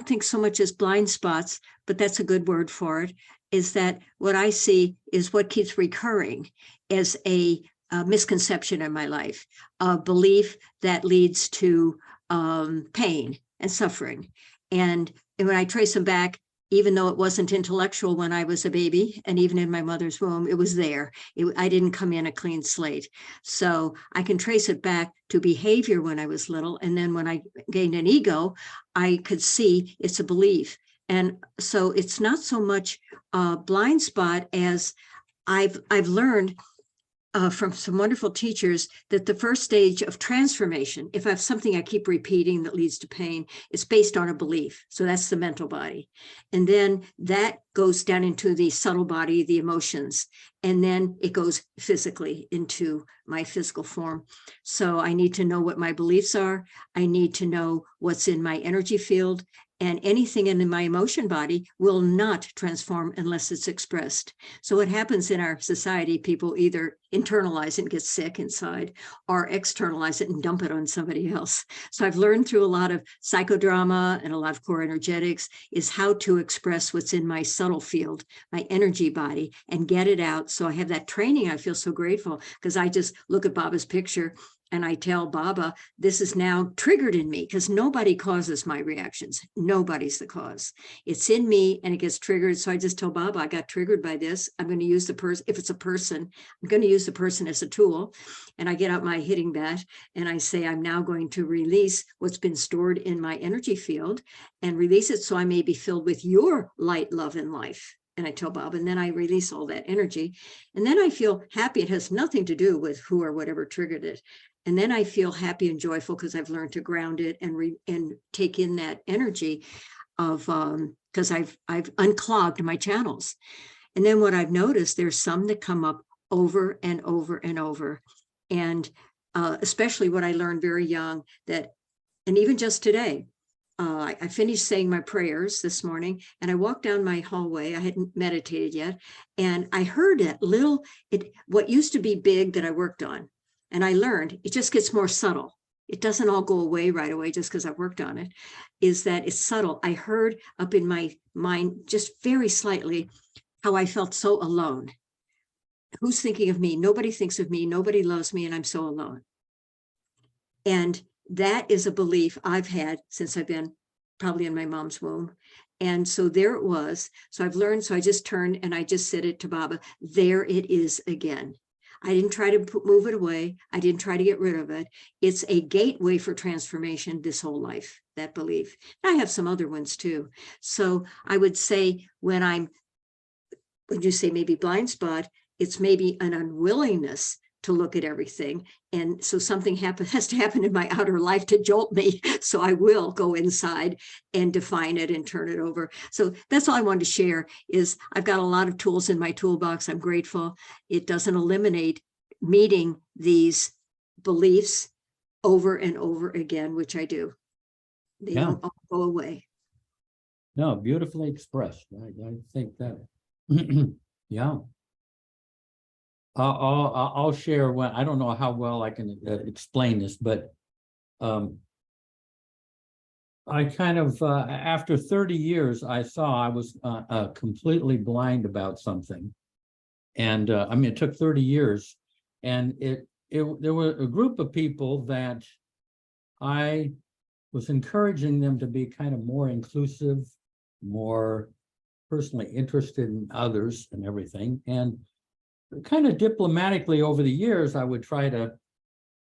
think so much as blind spots, but that's a good word for it, is that what I see is what keeps recurring as a misconception in my life, a belief that leads to pain and suffering. And when I trace them back, even though it wasn't intellectual when I was a baby, and even in my mother's womb, it was there. I didn't come in a clean slate. So I can trace it back to behavior when I was little. And then when I gained an ego, I could see it's a belief. And so it's not so much a blind spot as I've learned from some wonderful teachers that the first stage of transformation, if I have something I keep repeating that leads to pain, it's based on a belief. So that's the mental body. And then that goes down into the subtle body, the emotions, and then it goes physically into my physical form. So I need to know what my beliefs are. I need to know what's in my energy field. And anything in my emotion body will not transform unless it's expressed. So what happens in our society, people either internalize it and get sick inside, or externalize it and dump it on somebody else. So I've learned through a lot of psychodrama and a lot of core energetics is how to express what's in my subtle field, my energy body, and get it out. So I have that training. I feel so grateful because I just look at Baba's picture and I tell Baba, this is now triggered in me, because nobody causes my reactions. Nobody's the cause. It's in me and it gets triggered. So I just tell Baba, I got triggered by this. I'm going to use the person. If it's a person, I'm going to use the person as a tool. And I get out my hitting bat and I say, I'm now going to release what's been stored in my energy field and release it so I may be filled with your light, love, and life. And I tell Bob, and then I release all that energy. And then I feel happy. It has nothing to do with who or whatever triggered it. And then I feel happy and joyful because I've learned to ground it and take in that energy of, because I've unclogged my channels. And then what I've noticed, there's some that come up over and over and over. And especially what I learned very young, that, and even just today, I finished saying my prayers this morning, and I walked down my hallway. I hadn't meditated yet, and I heard what used to be big that I worked on, and I learned it just gets more subtle. It doesn't all go away right away just because I worked on it, is that it's subtle. I heard up in my mind just very slightly how I felt so alone. Who's thinking of me? Nobody thinks of me. Nobody loves me, and I'm so alone. And that is a belief I've had since I've been probably in my mom's womb. And so there it was. So I've learned, so I just turned and I just said it to Baba, there it is again. I didn't try to move it away. I didn't try to get rid of it. It's a gateway for transformation this whole life, that belief. And I have some other ones too. So I would say when you say maybe blind spot, it's maybe an unwillingness to look at everything. And so something has to happen in my outer life to jolt me. So I will go inside and define it and turn it over. So that's all I wanted to share is I've got a lot of tools in my toolbox. I'm grateful. It doesn't eliminate meeting these beliefs over and over again, which I do. They don't all go away. No, beautifully expressed. I think that, yeah. I'll share when I don't know how well I can explain this, but I kind of after 30 years, I saw I was completely blind about something, and I mean it took 30 years, and there were a group of people that I was encouraging them to be kind of more inclusive, more personally interested in others and everything, and kind of diplomatically over the years, I would try to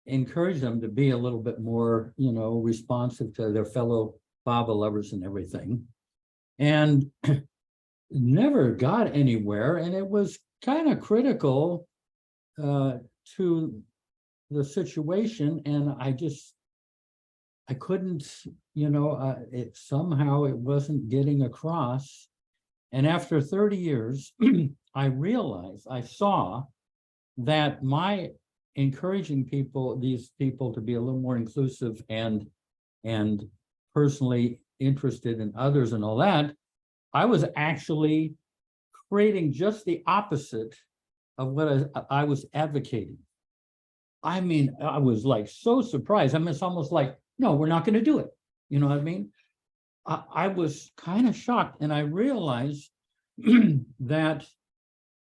encourage them to be a little bit more, responsive to their fellow Baba lovers and everything. And never got anywhere. And it was kind of critical to the situation. And I couldn't, somehow it wasn't getting across. And after 30 years, I saw that my encouraging these people to be a little more inclusive and personally interested in others and all that, I was actually creating just the opposite of what I was advocating. I mean, I was like so surprised. I mean, it's almost like, no, we're not going to do it. You know what I mean? I was kind of shocked, and I realized that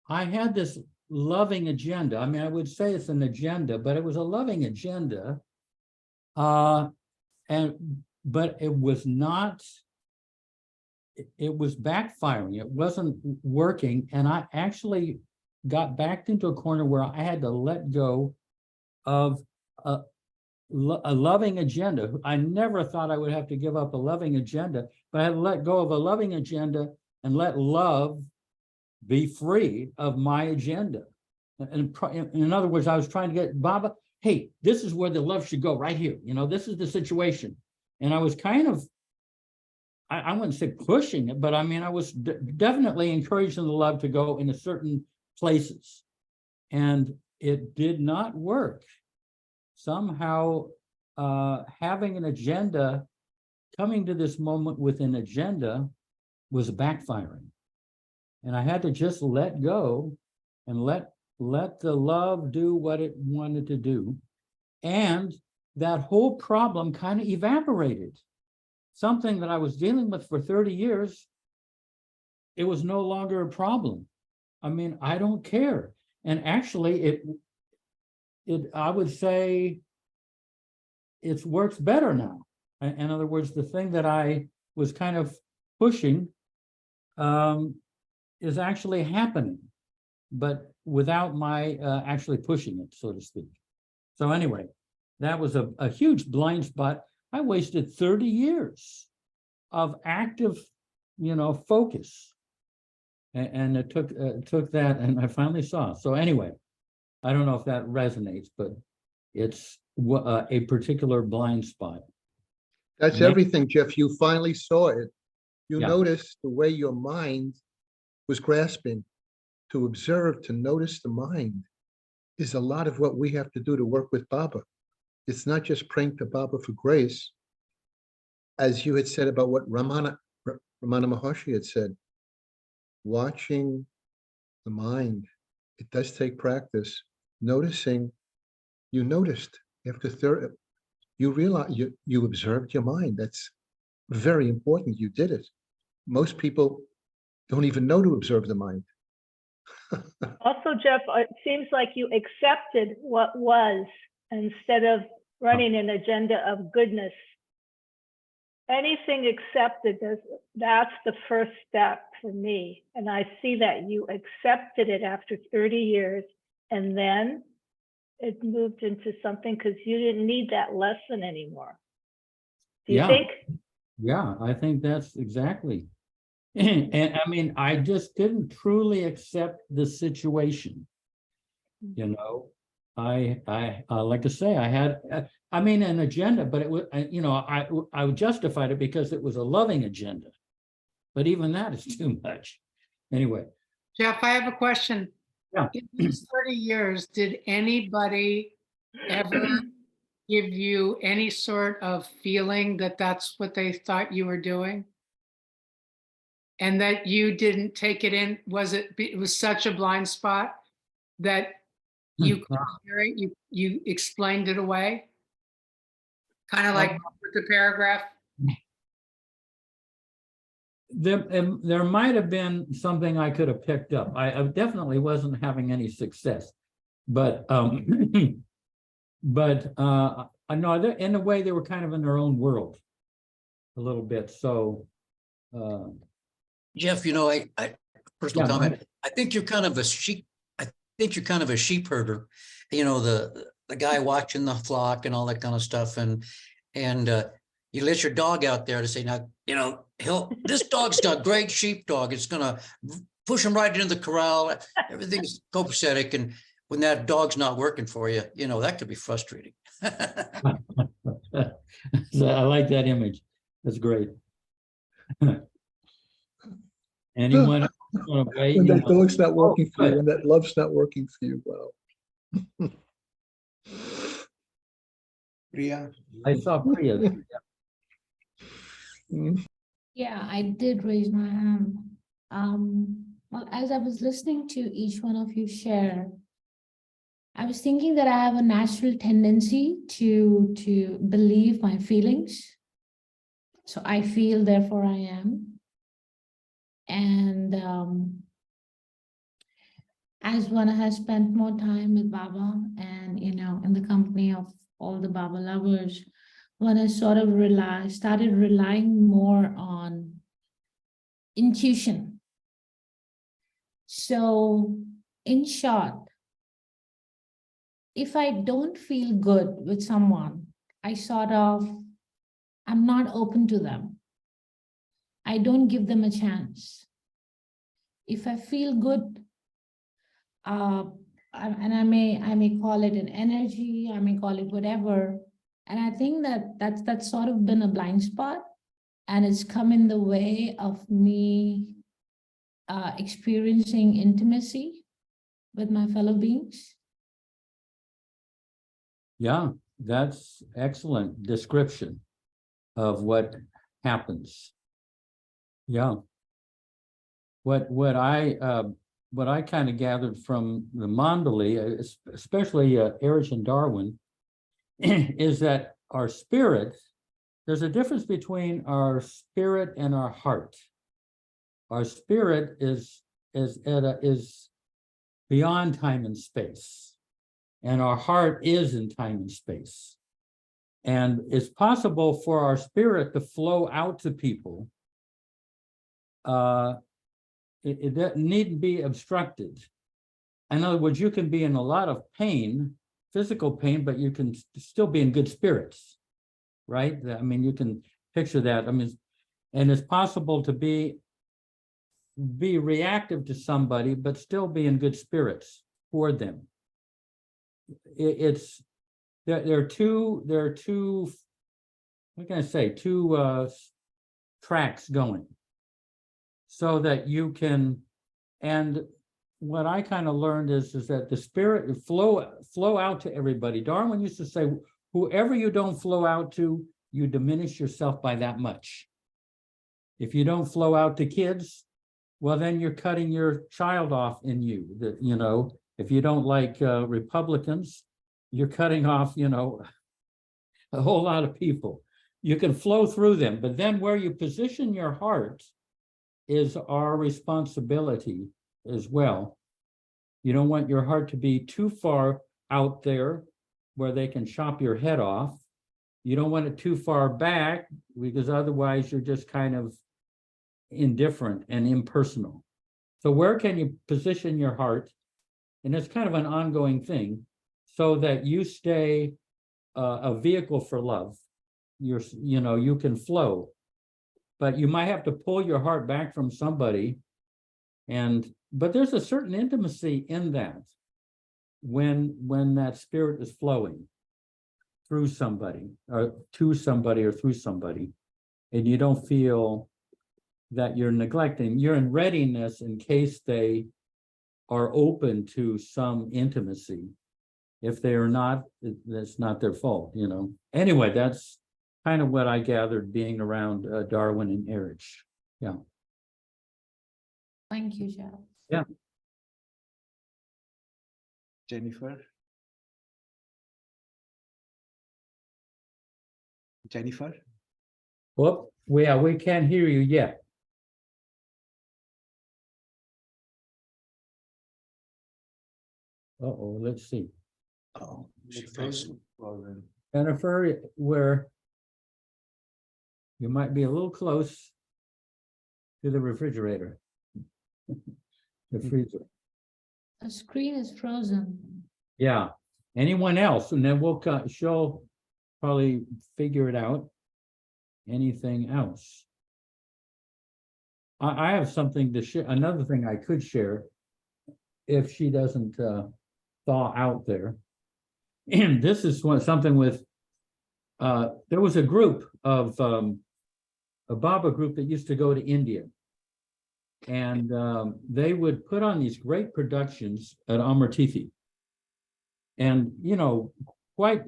I had this loving agenda. I mean, I would say it's an agenda, but it was a loving agenda. But it was not, it was backfiring. It wasn't working. And I actually got backed into a corner where I had to let go of a loving agenda. I never thought I would have to give up a loving agenda, but I had to let go of a loving agenda and let love be free of my agenda. And in other words, I was trying to get Baba, hey, this is where the love should go, right here. This is the situation. And I was kind of, I wouldn't say pushing it, but I mean, I was definitely encouraging the love to go into certain places. And it did not work. Somehow, having an agenda, coming to this moment with an agenda was backfiring. And I had to just let go and let the love do what it wanted to do. And that whole problem kind of evaporated. Something that I was dealing with for 30 years, it was no longer a problem. I mean, I don't care. And actually, I would say it works better now. In other words, the thing that I was kind of pushing is actually happening, but without my actually pushing it, so to speak. So anyway, that was a huge blind spot. I wasted 30 years of active, focus. And it took that, and I finally saw. So anyway, I don't know if that resonates, but it's a particular blind spot. That's everything, Jeff. You finally saw it. You Yeah. noticed the way your mind was grasping. To observe, to notice the mind is a lot of what we have to do to work with Baba. It's not just praying to Baba for grace. as you had said about what Ramana Maharshi had said, watching the mind, it does take practice. Noticing, you noticed after third, you realize you observed your mind. That's very important. You did it. Most people don't even know to observe the mind. Also, Jeff, it seems like you accepted what was instead of running an agenda of goodness. Anything accepted, that's the first step for me. And I see that you accepted it after 30 years, and then it moved into something because you didn't need that lesson anymore. Do you Yeah. think? Yeah, I think that's exactly. And I mean, I just didn't truly accept the situation. You know, I like to say I had, I mean, an agenda, but it was, you know, I justified it because it was a loving agenda. But even that is too much. Anyway. Jeff, I have a question. Yeah. In these 30 years, did anybody ever give you any sort of feeling that that's what they thought you were doing? And that you didn't take it in? It was such a blind spot that you couldn't hear it, you explained it away? Kind of like with the paragraph? There might have been something I could have picked up. I definitely wasn't having any success, but I know in a way they were kind of in their own world a little bit. So Jeff, you know, I personal Yeah, comment. I think you're kind of a sheep. I think you're kind of a sheep herder. You know, the guy watching the flock and all that kind of stuff, and you let your dog out there to say, now, you know, this dog's got great sheepdog. It's gonna push him right into the corral. Everything's copacetic, and when that dog's not working for you, you know, that could be frustrating. So I like that image. That's great. Anyone want to weigh When in that on- dog's not working for you, good. when that love's not working for you, wow. Priya, I saw Priya. Mm. Yeah, I did raise my hand. Well, as I was listening to each one of you share, I was thinking that I have a natural tendency to believe my feelings. So I feel, therefore I am. And as one has spent more time with Baba and, you know, in the company of all the Baba lovers, one has sort of started relying more on intuition. So in short, if I don't feel good with someone, I'm not open to them. I don't give them a chance. If I feel good, and I may call it an energy, I may call it whatever. And I think that's sort of been a blind spot, and it's come in the way of me experiencing intimacy with my fellow beings. Yeah, that's excellent description of what happens. Yeah. What I kind of gathered from the Mandali, especially Erich and Darwin, is that our spirit, there's a difference between our spirit and our heart. Our spirit is beyond time and space, and our heart is in time and space. And it's possible for our spirit to flow out to people. It doesn't need to be obstructed. In other words, you can be in a lot of pain, physical pain, but you can still be in good spirits, right? I mean, you can picture that. I mean, and it's possible to be reactive to somebody, but still be in good spirits toward them. There are two, what can I say, two tracks going, so that you can, and what I kind of learned is that the spirit flow out to everybody. Darwin used to say, whoever you don't flow out to, you diminish yourself by that much. If you don't flow out to kids, well, then you're cutting your child off in you. That, you know, if you don't like Republicans, you're cutting off, you know, a whole lot of people. You can flow through them, but then where you position your heart is our responsibility as well. You don't want your heart to be too far out there where they can chop your head off. You don't want it too far back, because otherwise you're just kind of indifferent and impersonal. So where can you position your heart? And it's kind of an ongoing thing, so that you stay a vehicle for love. You know, you can flow, but you might have to pull your heart back from somebody. But there's a certain intimacy in that when that spirit is flowing through somebody or to somebody or through somebody, and you don't feel that you're neglecting. You're in readiness in case they are open to some intimacy. If they are not, that's not their fault, you know. Anyway, that's kind of what I gathered being around Darwin and Erich. Yeah. Thank you, Charles. Yeah. Jennifer. Jennifer. Well, we can't hear you yet. Uh-oh, let's see. Oh, she Looks froze. like frozen. Jennifer, where you might be a little close to the refrigerator. The freezer. The screen is frozen. Yeah. Anyone else? And then she'll probably figure it out. Anything else? I have something to share. Another thing I could share if she doesn't thaw out there. And this is something with, there was a group of, a Baba group that used to go to India. And they would put on these great productions at Amartithi. And, you know, quite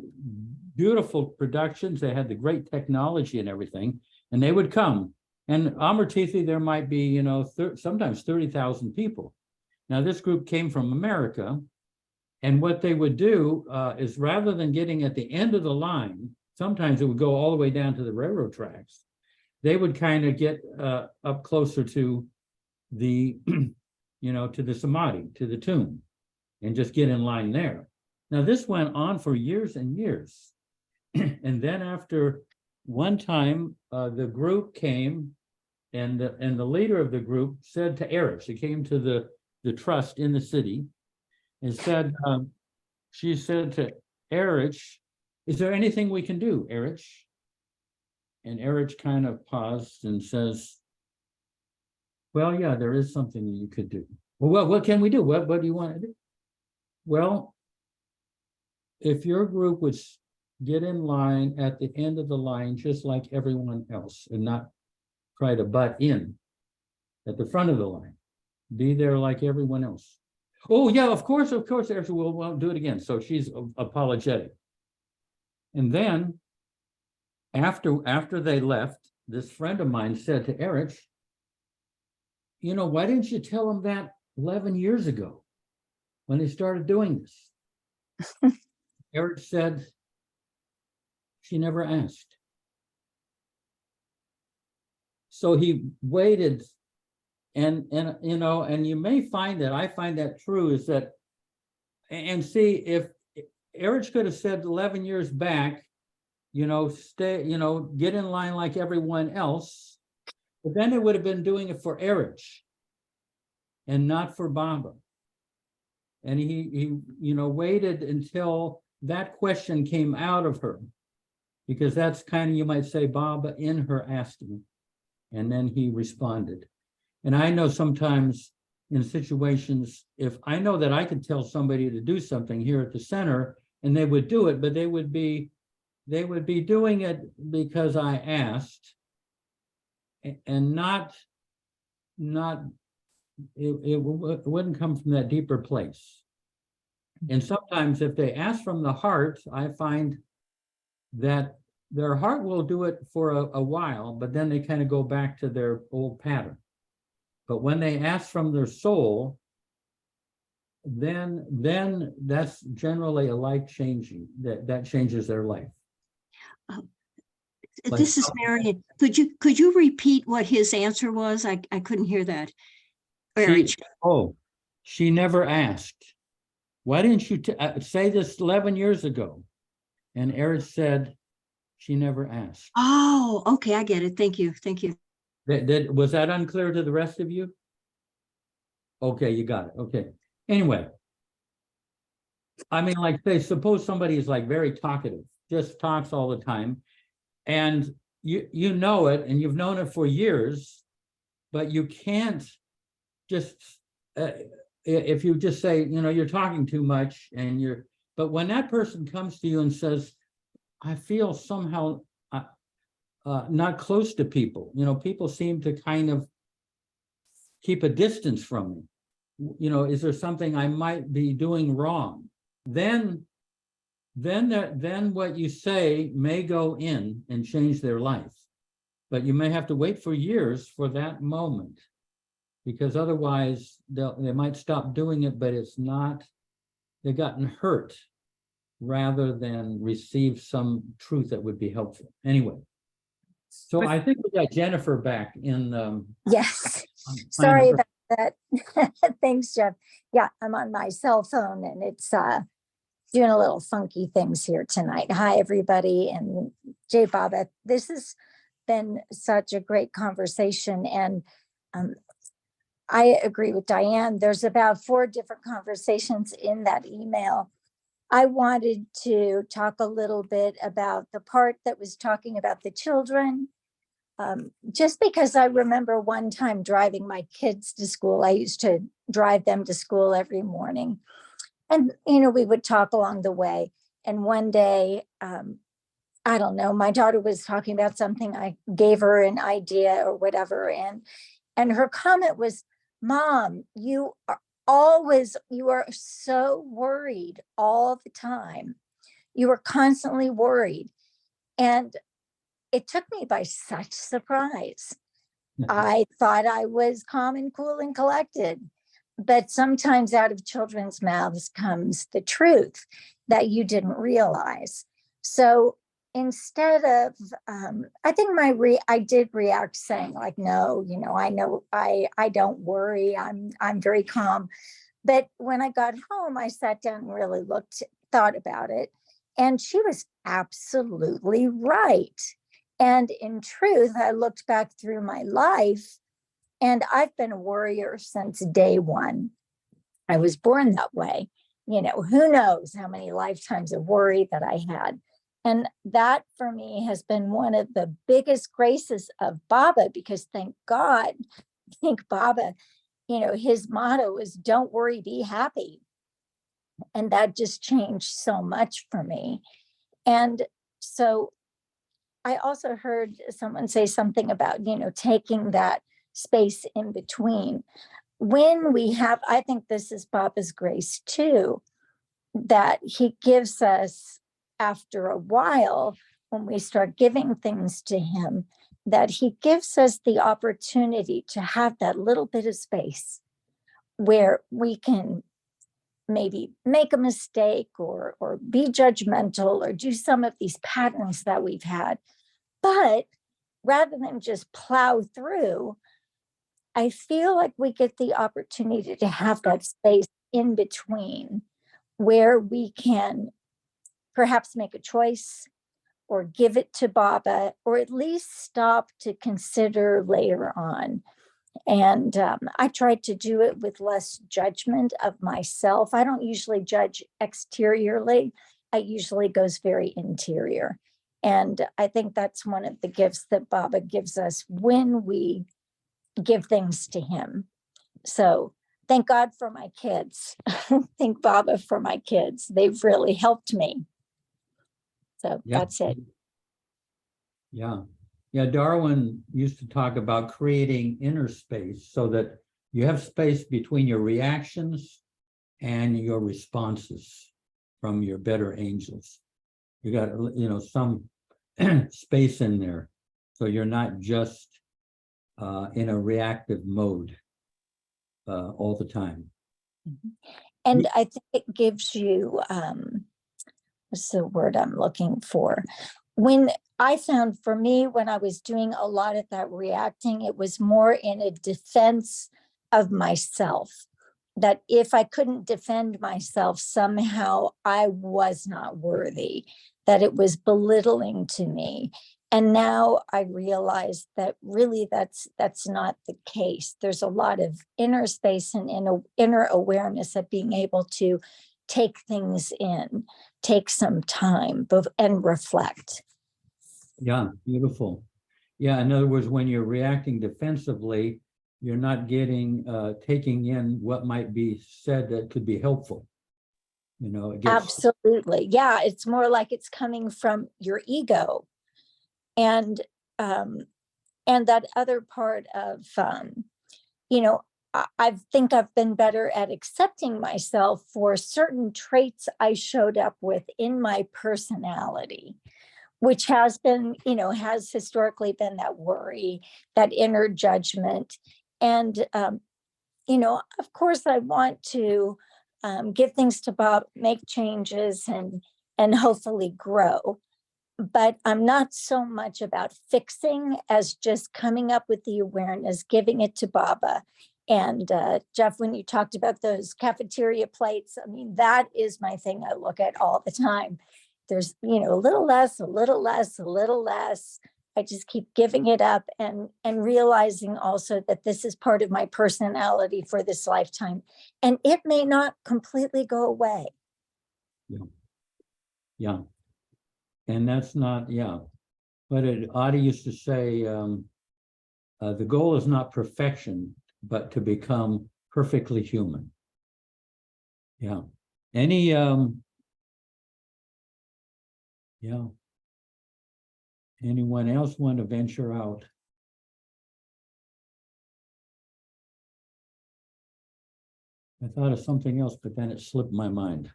beautiful productions. They had the great technology and everything. And they would come. And Amartithi, there might be, you know, sometimes 30,000 people. Now, this group came from America. And what they would do is, rather than getting at the end of the line, sometimes it would go all the way down to the railroad tracks. They would kind of get up closer to the, you know, to the samadhi, to the tomb, and just get in line there. Now, this went on for years and years. And then after one time, the group came, and the leader of the group said to Erich, she came to the trust in the city, and said, she said to Erich, is there anything we can do, Erich? And Erich kind of paused and says, well, yeah, there is something that you could do. Well, what can we do? What do you want to do? Well, if your group would get in line at the end of the line, just like everyone else, and not try to butt in at the front of the line, be there like everyone else. Oh, yeah, of course, Erich, we'll do it again. So she's apologetic. And then after they left, this friend of mine said to Erich, you know, why didn't you tell them that 11 years ago when they started doing this? Erich said, she never asked. So he waited, and you know, and you may find that, I find that true, is that, and see, if Erich could have said 11 years back, you know, stay, you know, get in line like everyone else, but then it would have been doing it for Erich and not for Baba. And he you know, waited until that question came out of her, because that's kind of, you might say, Baba in her asking. And then he responded. And I know sometimes in situations, if I know that I could tell somebody to do something here at the center and they would do it, but they would be doing it because I asked, and it wouldn't come from that deeper place. And sometimes if they ask from the heart, I find that their heart will do it for a while, but then they kind of go back to their old pattern. But when they ask from their soul, then that's generally a life changing, that changes their life. Like This is Marion. Could you repeat what his answer was? I couldn't hear that. She never asked. Why didn't you say this 11 years ago? And Eric said, she never asked. Oh, okay, I get it. Thank you. Thank you. Was that unclear to the rest of you? Okay, you got it. Okay. Anyway, I mean, like, say, suppose somebody is like very talkative, just talks all the time, and you know it, and you've known it for years, but you can't just if you just say, you know, you're talking too much, and but when that person comes to you and says, I feel somehow not close to people, you know, people seem to kind of keep a distance from me. You know, is there something I might be doing wrong? Then what you say may go in and change their life, but you may have to wait for years for that moment, because otherwise they might stop doing it, but it's not, they've gotten hurt rather than receive some truth that would be helpful. Anyway, so I think we got Jennifer back in. Yes, sorry about that. Thanks, Jeff. Yeah, I'm on my cell phone and it's doing a little funky things here tonight. Hi, everybody, and Jay Baba. This has been such a great conversation, and I agree with Diane. There's about 4 different conversations in that email. I wanted to talk a little bit about the part that was talking about the children, just because I remember one time driving my kids to school. I used to drive them to school every morning. And, you know, we would talk along the way. And one day, I don't know, my daughter was talking about something. I gave her an idea or whatever. And her comment was, Mom, you are so worried all the time. You are constantly worried. And it took me by such surprise. I thought I was calm and cool and collected. But sometimes out of children's mouths comes the truth that you didn't realize. So instead of, I think I did react saying like, no, you know, I don't worry. I'm very calm. But when I got home, I sat down and really thought about it. And she was absolutely right. And in truth, I looked back through my life, and I've been a worrier since day one. I was born that way. You know, who knows how many lifetimes of worry that I had. And that for me has been one of the biggest graces of Baba, because thank God, Baba, you know, his motto is don't worry, be happy. And that just changed so much for me. And so I also heard someone say something about, you know, taking that space in between. When we have, I think this is Baba's grace too, that he gives us after a while, when we start giving things to him, that he gives us the opportunity to have that little bit of space where we can maybe make a mistake or be judgmental or do some of these patterns that we've had. But rather than just plow through, I feel like we get the opportunity to have that space in between where we can perhaps make a choice or give it to Baba, or at least stop to consider later on. And I tried to do it with less judgment of myself. I don't usually judge exteriorly. It usually goes very interior. And I think that's one of the gifts that Baba gives us when we give things to him. So thank God for my kids. Thank Baba for my kids. They've really helped me. So that's it. Yeah. Yeah, Darwin used to talk about creating inner space so that you have space between your reactions and your responses from your better angels. You got, you know, some space in there. So you're not just in a reactive mode all the time. And I think it gives you, what's the word I'm looking for? When I found for me, when I was doing a lot of that reacting, it was more in a defense of myself. That if I couldn't defend myself, somehow I was not worthy, that it was belittling to me. And now I realize that really that's not the case. There's a lot of inner space and inner awareness of being able to take things in, take some time and reflect. Yeah, beautiful. Yeah, in other words, when you're reacting defensively, you're not taking in what might be said that could be helpful. You know, it gets Absolutely. Yeah, it's more like it's coming from your ego. And that other part of, you know, I think I've been better at accepting myself for certain traits I showed up with in my personality, which has been, you know, has historically been that worry, that inner judgment. And, you know, of course, I want to give things to Bob, make changes and hopefully grow. But I'm not so much about fixing as just coming up with the awareness, giving it to Baba. And Jeff, when you talked about those cafeteria plates, I mean, that is my thing I look at all the time. There's, you know, a little less, a little less, a little less. I just keep giving it up and realizing also that this is part of my personality for this lifetime. And it may not completely go away. Yeah. Yeah. And that's not, yeah. But Adi used to say, the goal is not perfection, but to become perfectly human. Yeah. Any, yeah. Anyone else want to venture out? I thought of something else, but then it slipped my mind.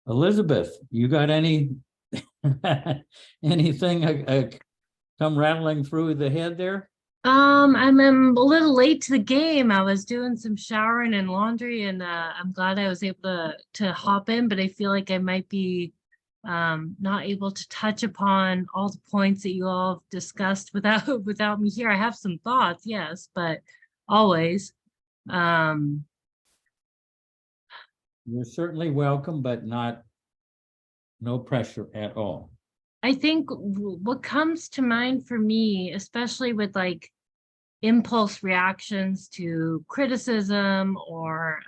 Elizabeth, you got any anything come rattling through the head there? I'm a little late to the game. I was doing some showering and laundry, and I'm glad I was able to hop in, but I feel like I might be not able to touch upon all the points that you all have discussed without me here. I have some thoughts, yes, but always. You're certainly welcome, but no pressure at all. I think what comes to mind for me, especially with like impulse reactions to criticism or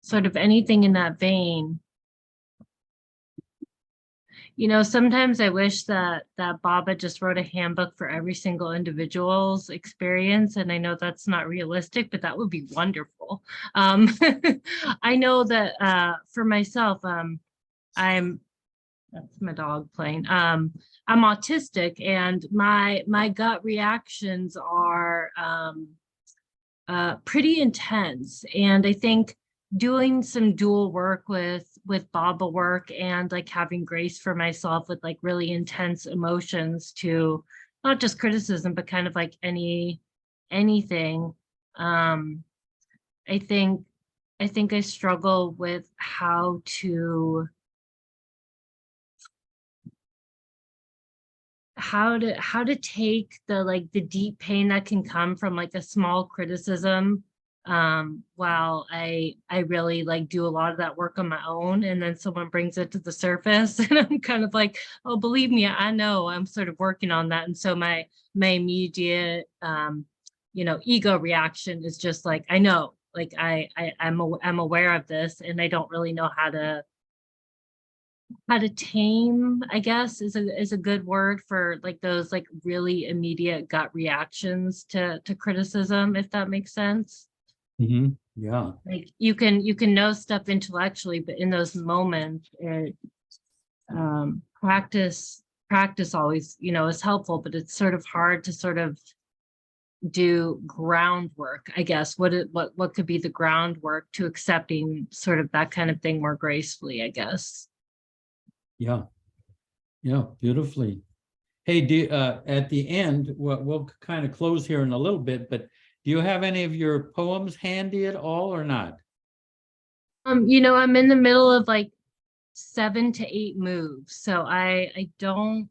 sort of anything in that vein, you know, sometimes I wish that Baba just wrote a handbook for every single individual's experience. And I know that's not realistic, but that would be wonderful. I know that for myself, that's my dog playing. I'm autistic, and my gut reactions are pretty intense. And I think doing some dual work with Baba work and like having grace for myself with like really intense emotions to not just criticism, but kind of like anything. I think I struggle with how to take the deep pain that can come from like a small criticism, while I really like do a lot of that work on my own, and then someone brings it to the surface and I'm kind of like, oh, believe me, I know I'm sort of working on that. And so my immediate you know, ego reaction is just like, I know, like I'm aware of this, and I don't really know how to tame, I guess is a good word for like those like really immediate gut reactions to criticism, if that makes sense. Mm-hmm. Yeah. Like you can know stuff intellectually, but in those moments, it practice always, you know, is helpful, but it's sort of hard to sort of do groundwork, I guess. What could be the groundwork to accepting sort of that kind of thing more gracefully, I guess. Yeah. Yeah, beautifully. Hey, at the end, we'll kind of close here in a little bit, but do you have any of your poems handy at all or not? You know, I'm in the middle of like 7 to 8 moves, so I don't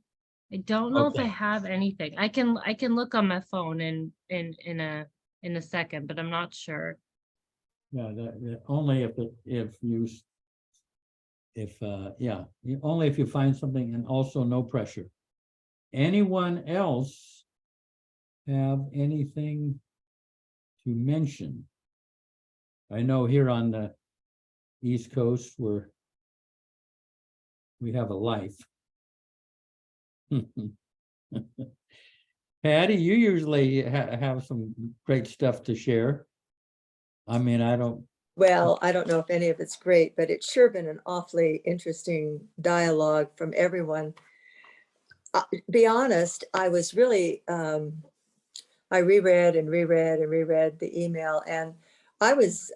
know if I Okay. have anything. I can look on my phone in a second, but I'm not sure. Yeah, only only if you find something, and also no pressure. Anyone else have anything to mention? I know here on the East Coast we have a life. Patty, you usually have some great stuff to share. I mean, I don't. Well, I don't know if any of it's great, but it's sure been an awfully interesting dialogue from everyone. Be honest, I was really, I reread and reread and reread the email, and I was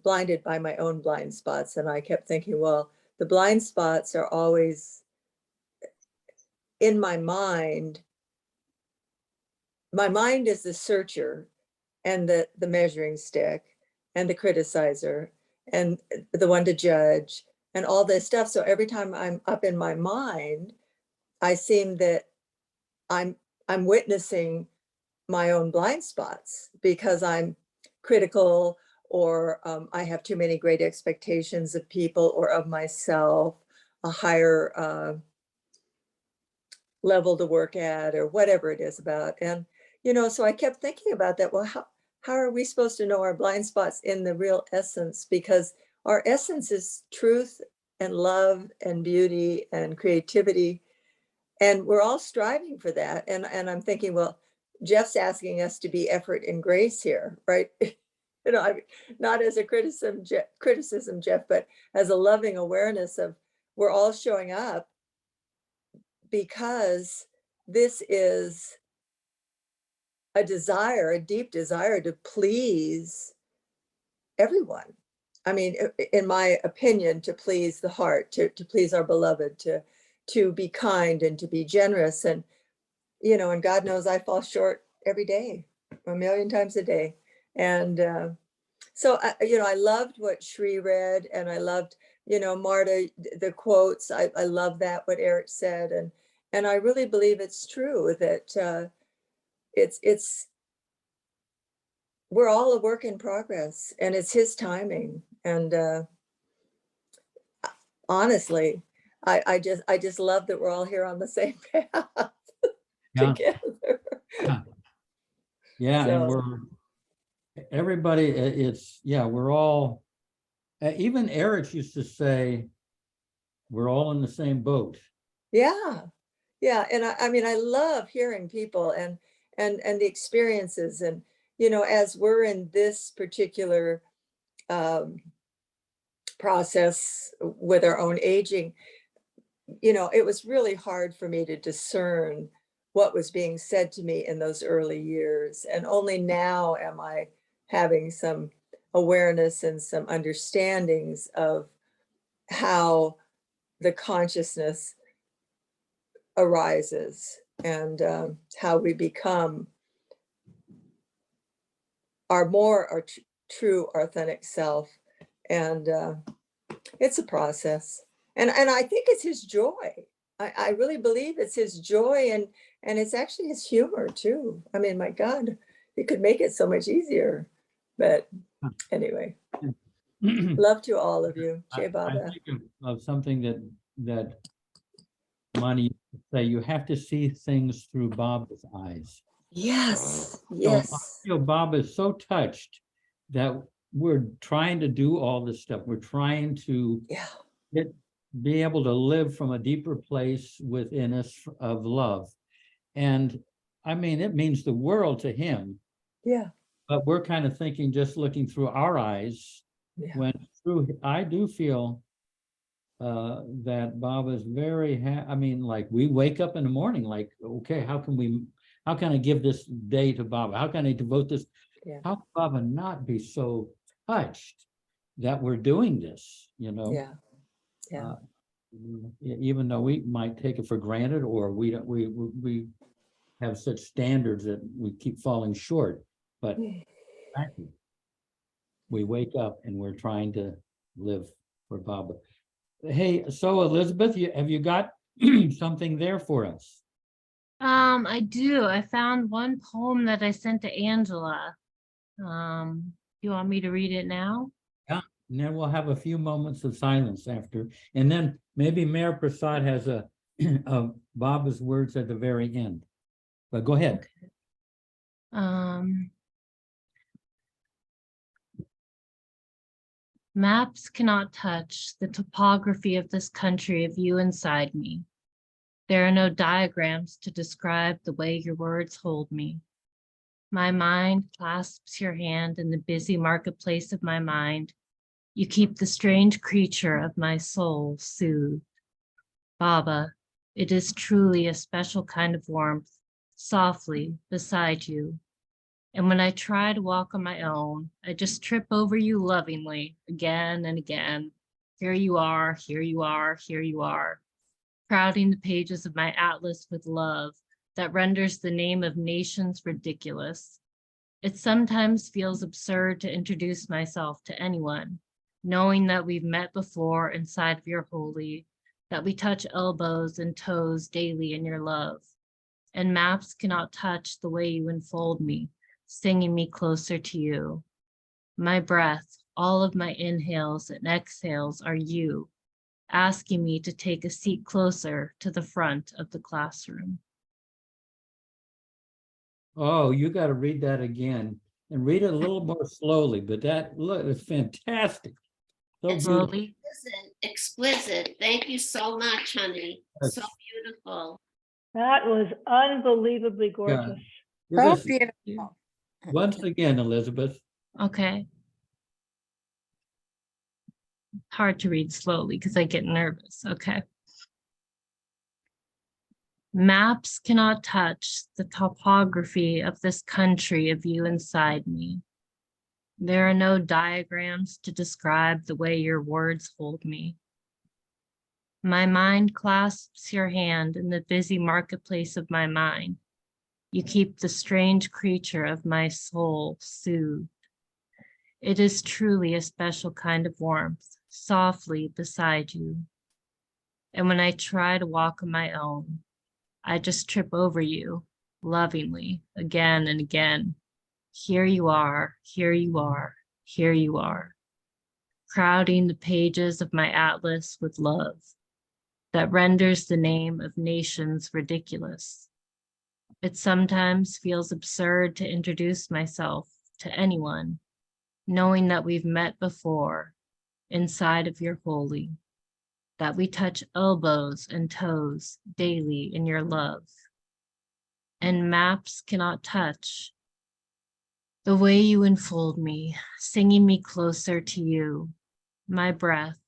blinded by my own blind spots. And I kept thinking, well, the blind spots are always in my mind. My mind is the searcher and the measuring stick and the criticizer and the one to judge and all this stuff. So every time I'm up in my mind, I seem that I'm witnessing my own blind spots because I'm critical, or I have too many great expectations of people or of myself, a higher level to work at, or whatever it is about. And, you know, so I kept thinking about that. Well, how are we supposed to know our blind spots in the real essence? Because our essence is truth and love and beauty and creativity. And we're all striving for that. And I'm thinking, well, Jeff's asking us to be effort and grace here, right? You know, not as a criticism, Jeff, but as a loving awareness of we're all showing up because this is a desire, a deep desire to please everyone. I mean, in my opinion, to please the heart, to please our beloved, to be kind and to be generous. And, you know, and God knows I fall short every day, a million times a day. And so, you know, I loved what Shri read, and I loved, you know, Marta, the quotes. I love that, what Eric said. And I really believe it's true that we're all a work in progress, and it's his timing. And honestly, I just love that we're all here on the same path together. Yeah, and So, everybody, we're all, even Eric used to say, we're all in the same boat. yeah. And I mean, I love hearing people and the experiences. And, you know, as we're in this particular process with our own aging, you know, it was really hard for me to discern what was being said to me in those early years. And only now am I having some awareness and some understandings of how the consciousness arises and how we become our true authentic self. And it's a process. And I think it's his joy. I really believe it's his joy, and it's actually his humor too. I mean, my God, he could make it so much easier. But anyway, love to all of you. Jai Baba. I think of something that Mani used to say, you have to see things through Baba's eyes. Yes, So yes. I feel Baba is so touched that we're trying to do all this stuff. We're trying to be able to live from a deeper place within us of love. And I mean, it means the world to him. Yeah. But we're kind of thinking, just looking through our eyes, when I do feel that Baba's very, I mean, like we wake up in the morning, like, okay, how can I give this day to Baba? How can I devote this? How can Baba not be so touched that we're doing this, you know? Yeah. Even though we might take it for granted, or we don't, we have such standards that we keep falling short, but actually, we wake up and we're trying to live for Baba. Hey, so Elizabeth, have you got something there for us? I do. I found one poem that I sent to Angela. You want me to read it now? Yeah, and then we'll have a few moments of silence after, and then maybe Mayor Prasad has a Baba's words at the very end. But go ahead. Maps cannot touch the topography of this country of you inside me. There are no diagrams to describe the way your words hold me. My mind clasps your hand in the busy marketplace of my mind. You keep the strange creature of my soul soothed. Baba, it is truly a special kind of warmth, softly beside you. And when I try to walk on my own, I just trip over you lovingly again and again. Here you are, here you are, here you are. Crowding the pages of my atlas with love that renders the name of nations ridiculous. It sometimes feels absurd to introduce myself to anyone, knowing that we've met before inside of your holy, that we touch elbows and toes daily in your love. And maps cannot touch the way you enfold me, singing me closer to you. My breath, all of my inhales and exhales are you, asking me to take a seat closer to the front of the classroom. Oh, you got to read that again and read it a little more slowly, but that look, it's fantastic. So It's beautiful. exquisite. Thank you so much, honey. Yes. So beautiful. That was unbelievably gorgeous. Yeah. So beautiful. Once again, Elizabeth. Okay. Hard to read slowly because I get nervous. Okay. Maps cannot touch the topography of this country of you inside me. There are no diagrams to describe the way your words hold me. My mind clasps your hand in the busy marketplace of my mind. You keep the strange creature of my soul soothed. It is truly a special kind of warmth, softly beside you. And when I try to walk on my own, I just trip over you, lovingly, again and again. Here you are, here you are, here you are, crowding the pages of my atlas with love that renders the name of nations ridiculous. It sometimes feels absurd to introduce myself to anyone, knowing that we've met before inside of your holy, that we touch elbows and toes daily in your love. And maps cannot touch the way you enfold me, singing me closer to you. My breath,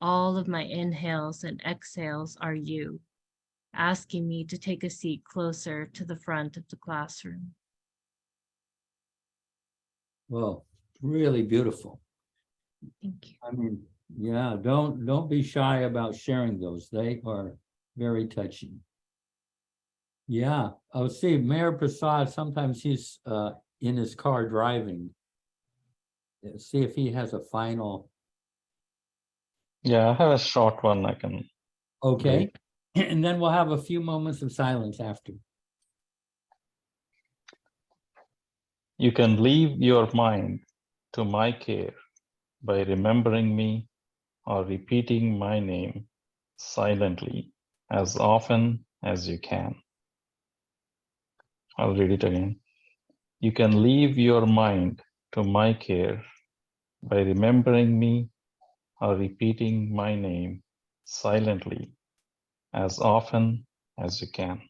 all of my inhales and exhales are you, asking me to take a seat closer to the front of the classroom. Well, really beautiful. Thank you. I mean, yeah, don't be shy about sharing those. They are very touching. Yeah, I'll see Mayor Prasad, sometimes he's in his car driving. See if he has a final. Yeah, I have a short one I can. Okay, and then we'll have a few moments of silence after. You can leave your mind to my care by remembering me or repeating my name silently as often as you can. I'll read it again. You can leave your mind to my care by remembering me or repeating my name silently as often as you can.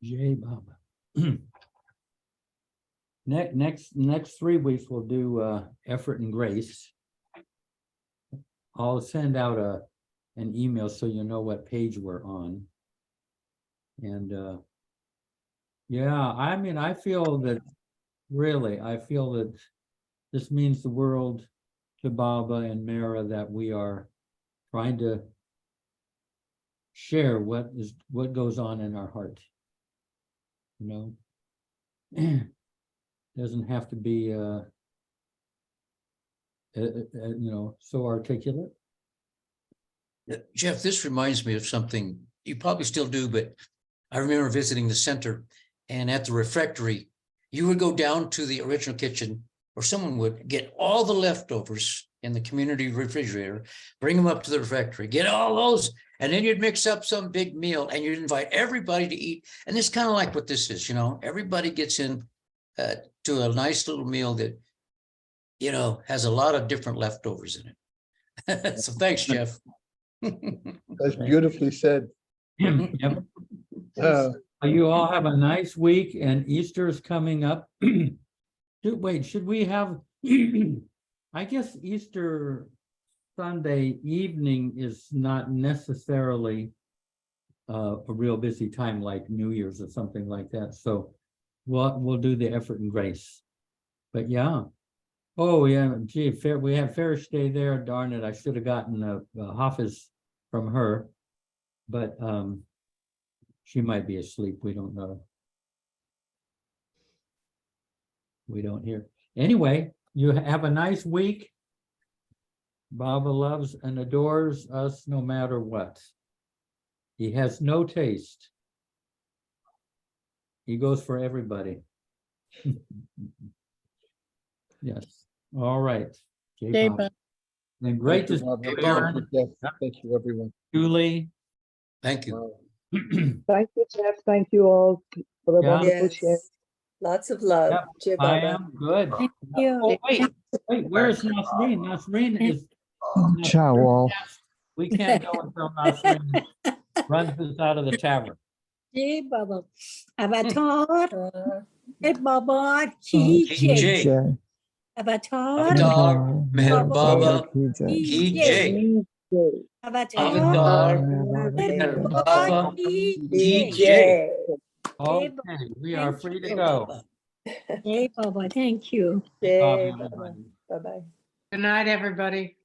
Jay Baba. Next 3 weeks, we'll do effort and grace. I'll send out an email so you know what page we're on. And yeah, I mean, I feel that this means the world to Baba and Mara, that we are trying to share what goes on in our heart. You know, doesn't have to be so articulate. Jeff, this reminds me of something you probably still do, but I remember visiting the center, and at the refectory, you would go down to the original kitchen, or someone would get all the leftovers in the community refrigerator, bring them up to the refectory, get all those, and then you'd mix up some big meal and you'd invite everybody to eat. And it's kind of like what this is, everybody gets in to a nice little meal that, has a lot of different leftovers in it. So thanks, Jeff. That's beautifully said. Yep. You all have a nice week, and Easter is coming up. Wait, should we have, I guess Easter Sunday evening is not necessarily a real busy time like New Year's or something like that. So we'll do the effort and grace. But yeah. Oh yeah, gee, we have Farish Day there. Darn it, I should have gotten a Hafiz from her, but she might be asleep. We don't know. We don't hear. Anyway, you have a nice week. Baba loves and adores us no matter what. He has no taste. He goes for everybody. Yes. All right. Jay Baba. Baba. And great to Thank you, see Baba. you, Aaron. Thank you, everyone. Julie. Thank you. Thank you, Jeff. Thank you all for the Yeah. wonderful share. Yes. Lots of love. Yep, Jai I Baba. am good. Thank you. Oh, wait, where's Nasreen? Nasreen is. Ciao all. We can't go until Nasreen runs us out of the tavern. Jay Baba. Avatar. Hey Baba. Jay. Avatar. Avatar. Meher Baba. Ki Jay. Avatar. Meher Baba. Ki Jay. Okay, we are free to go. Jay Baba. Thank you. Jai Bye, Baba. everybody. Bye-bye. Good night, everybody.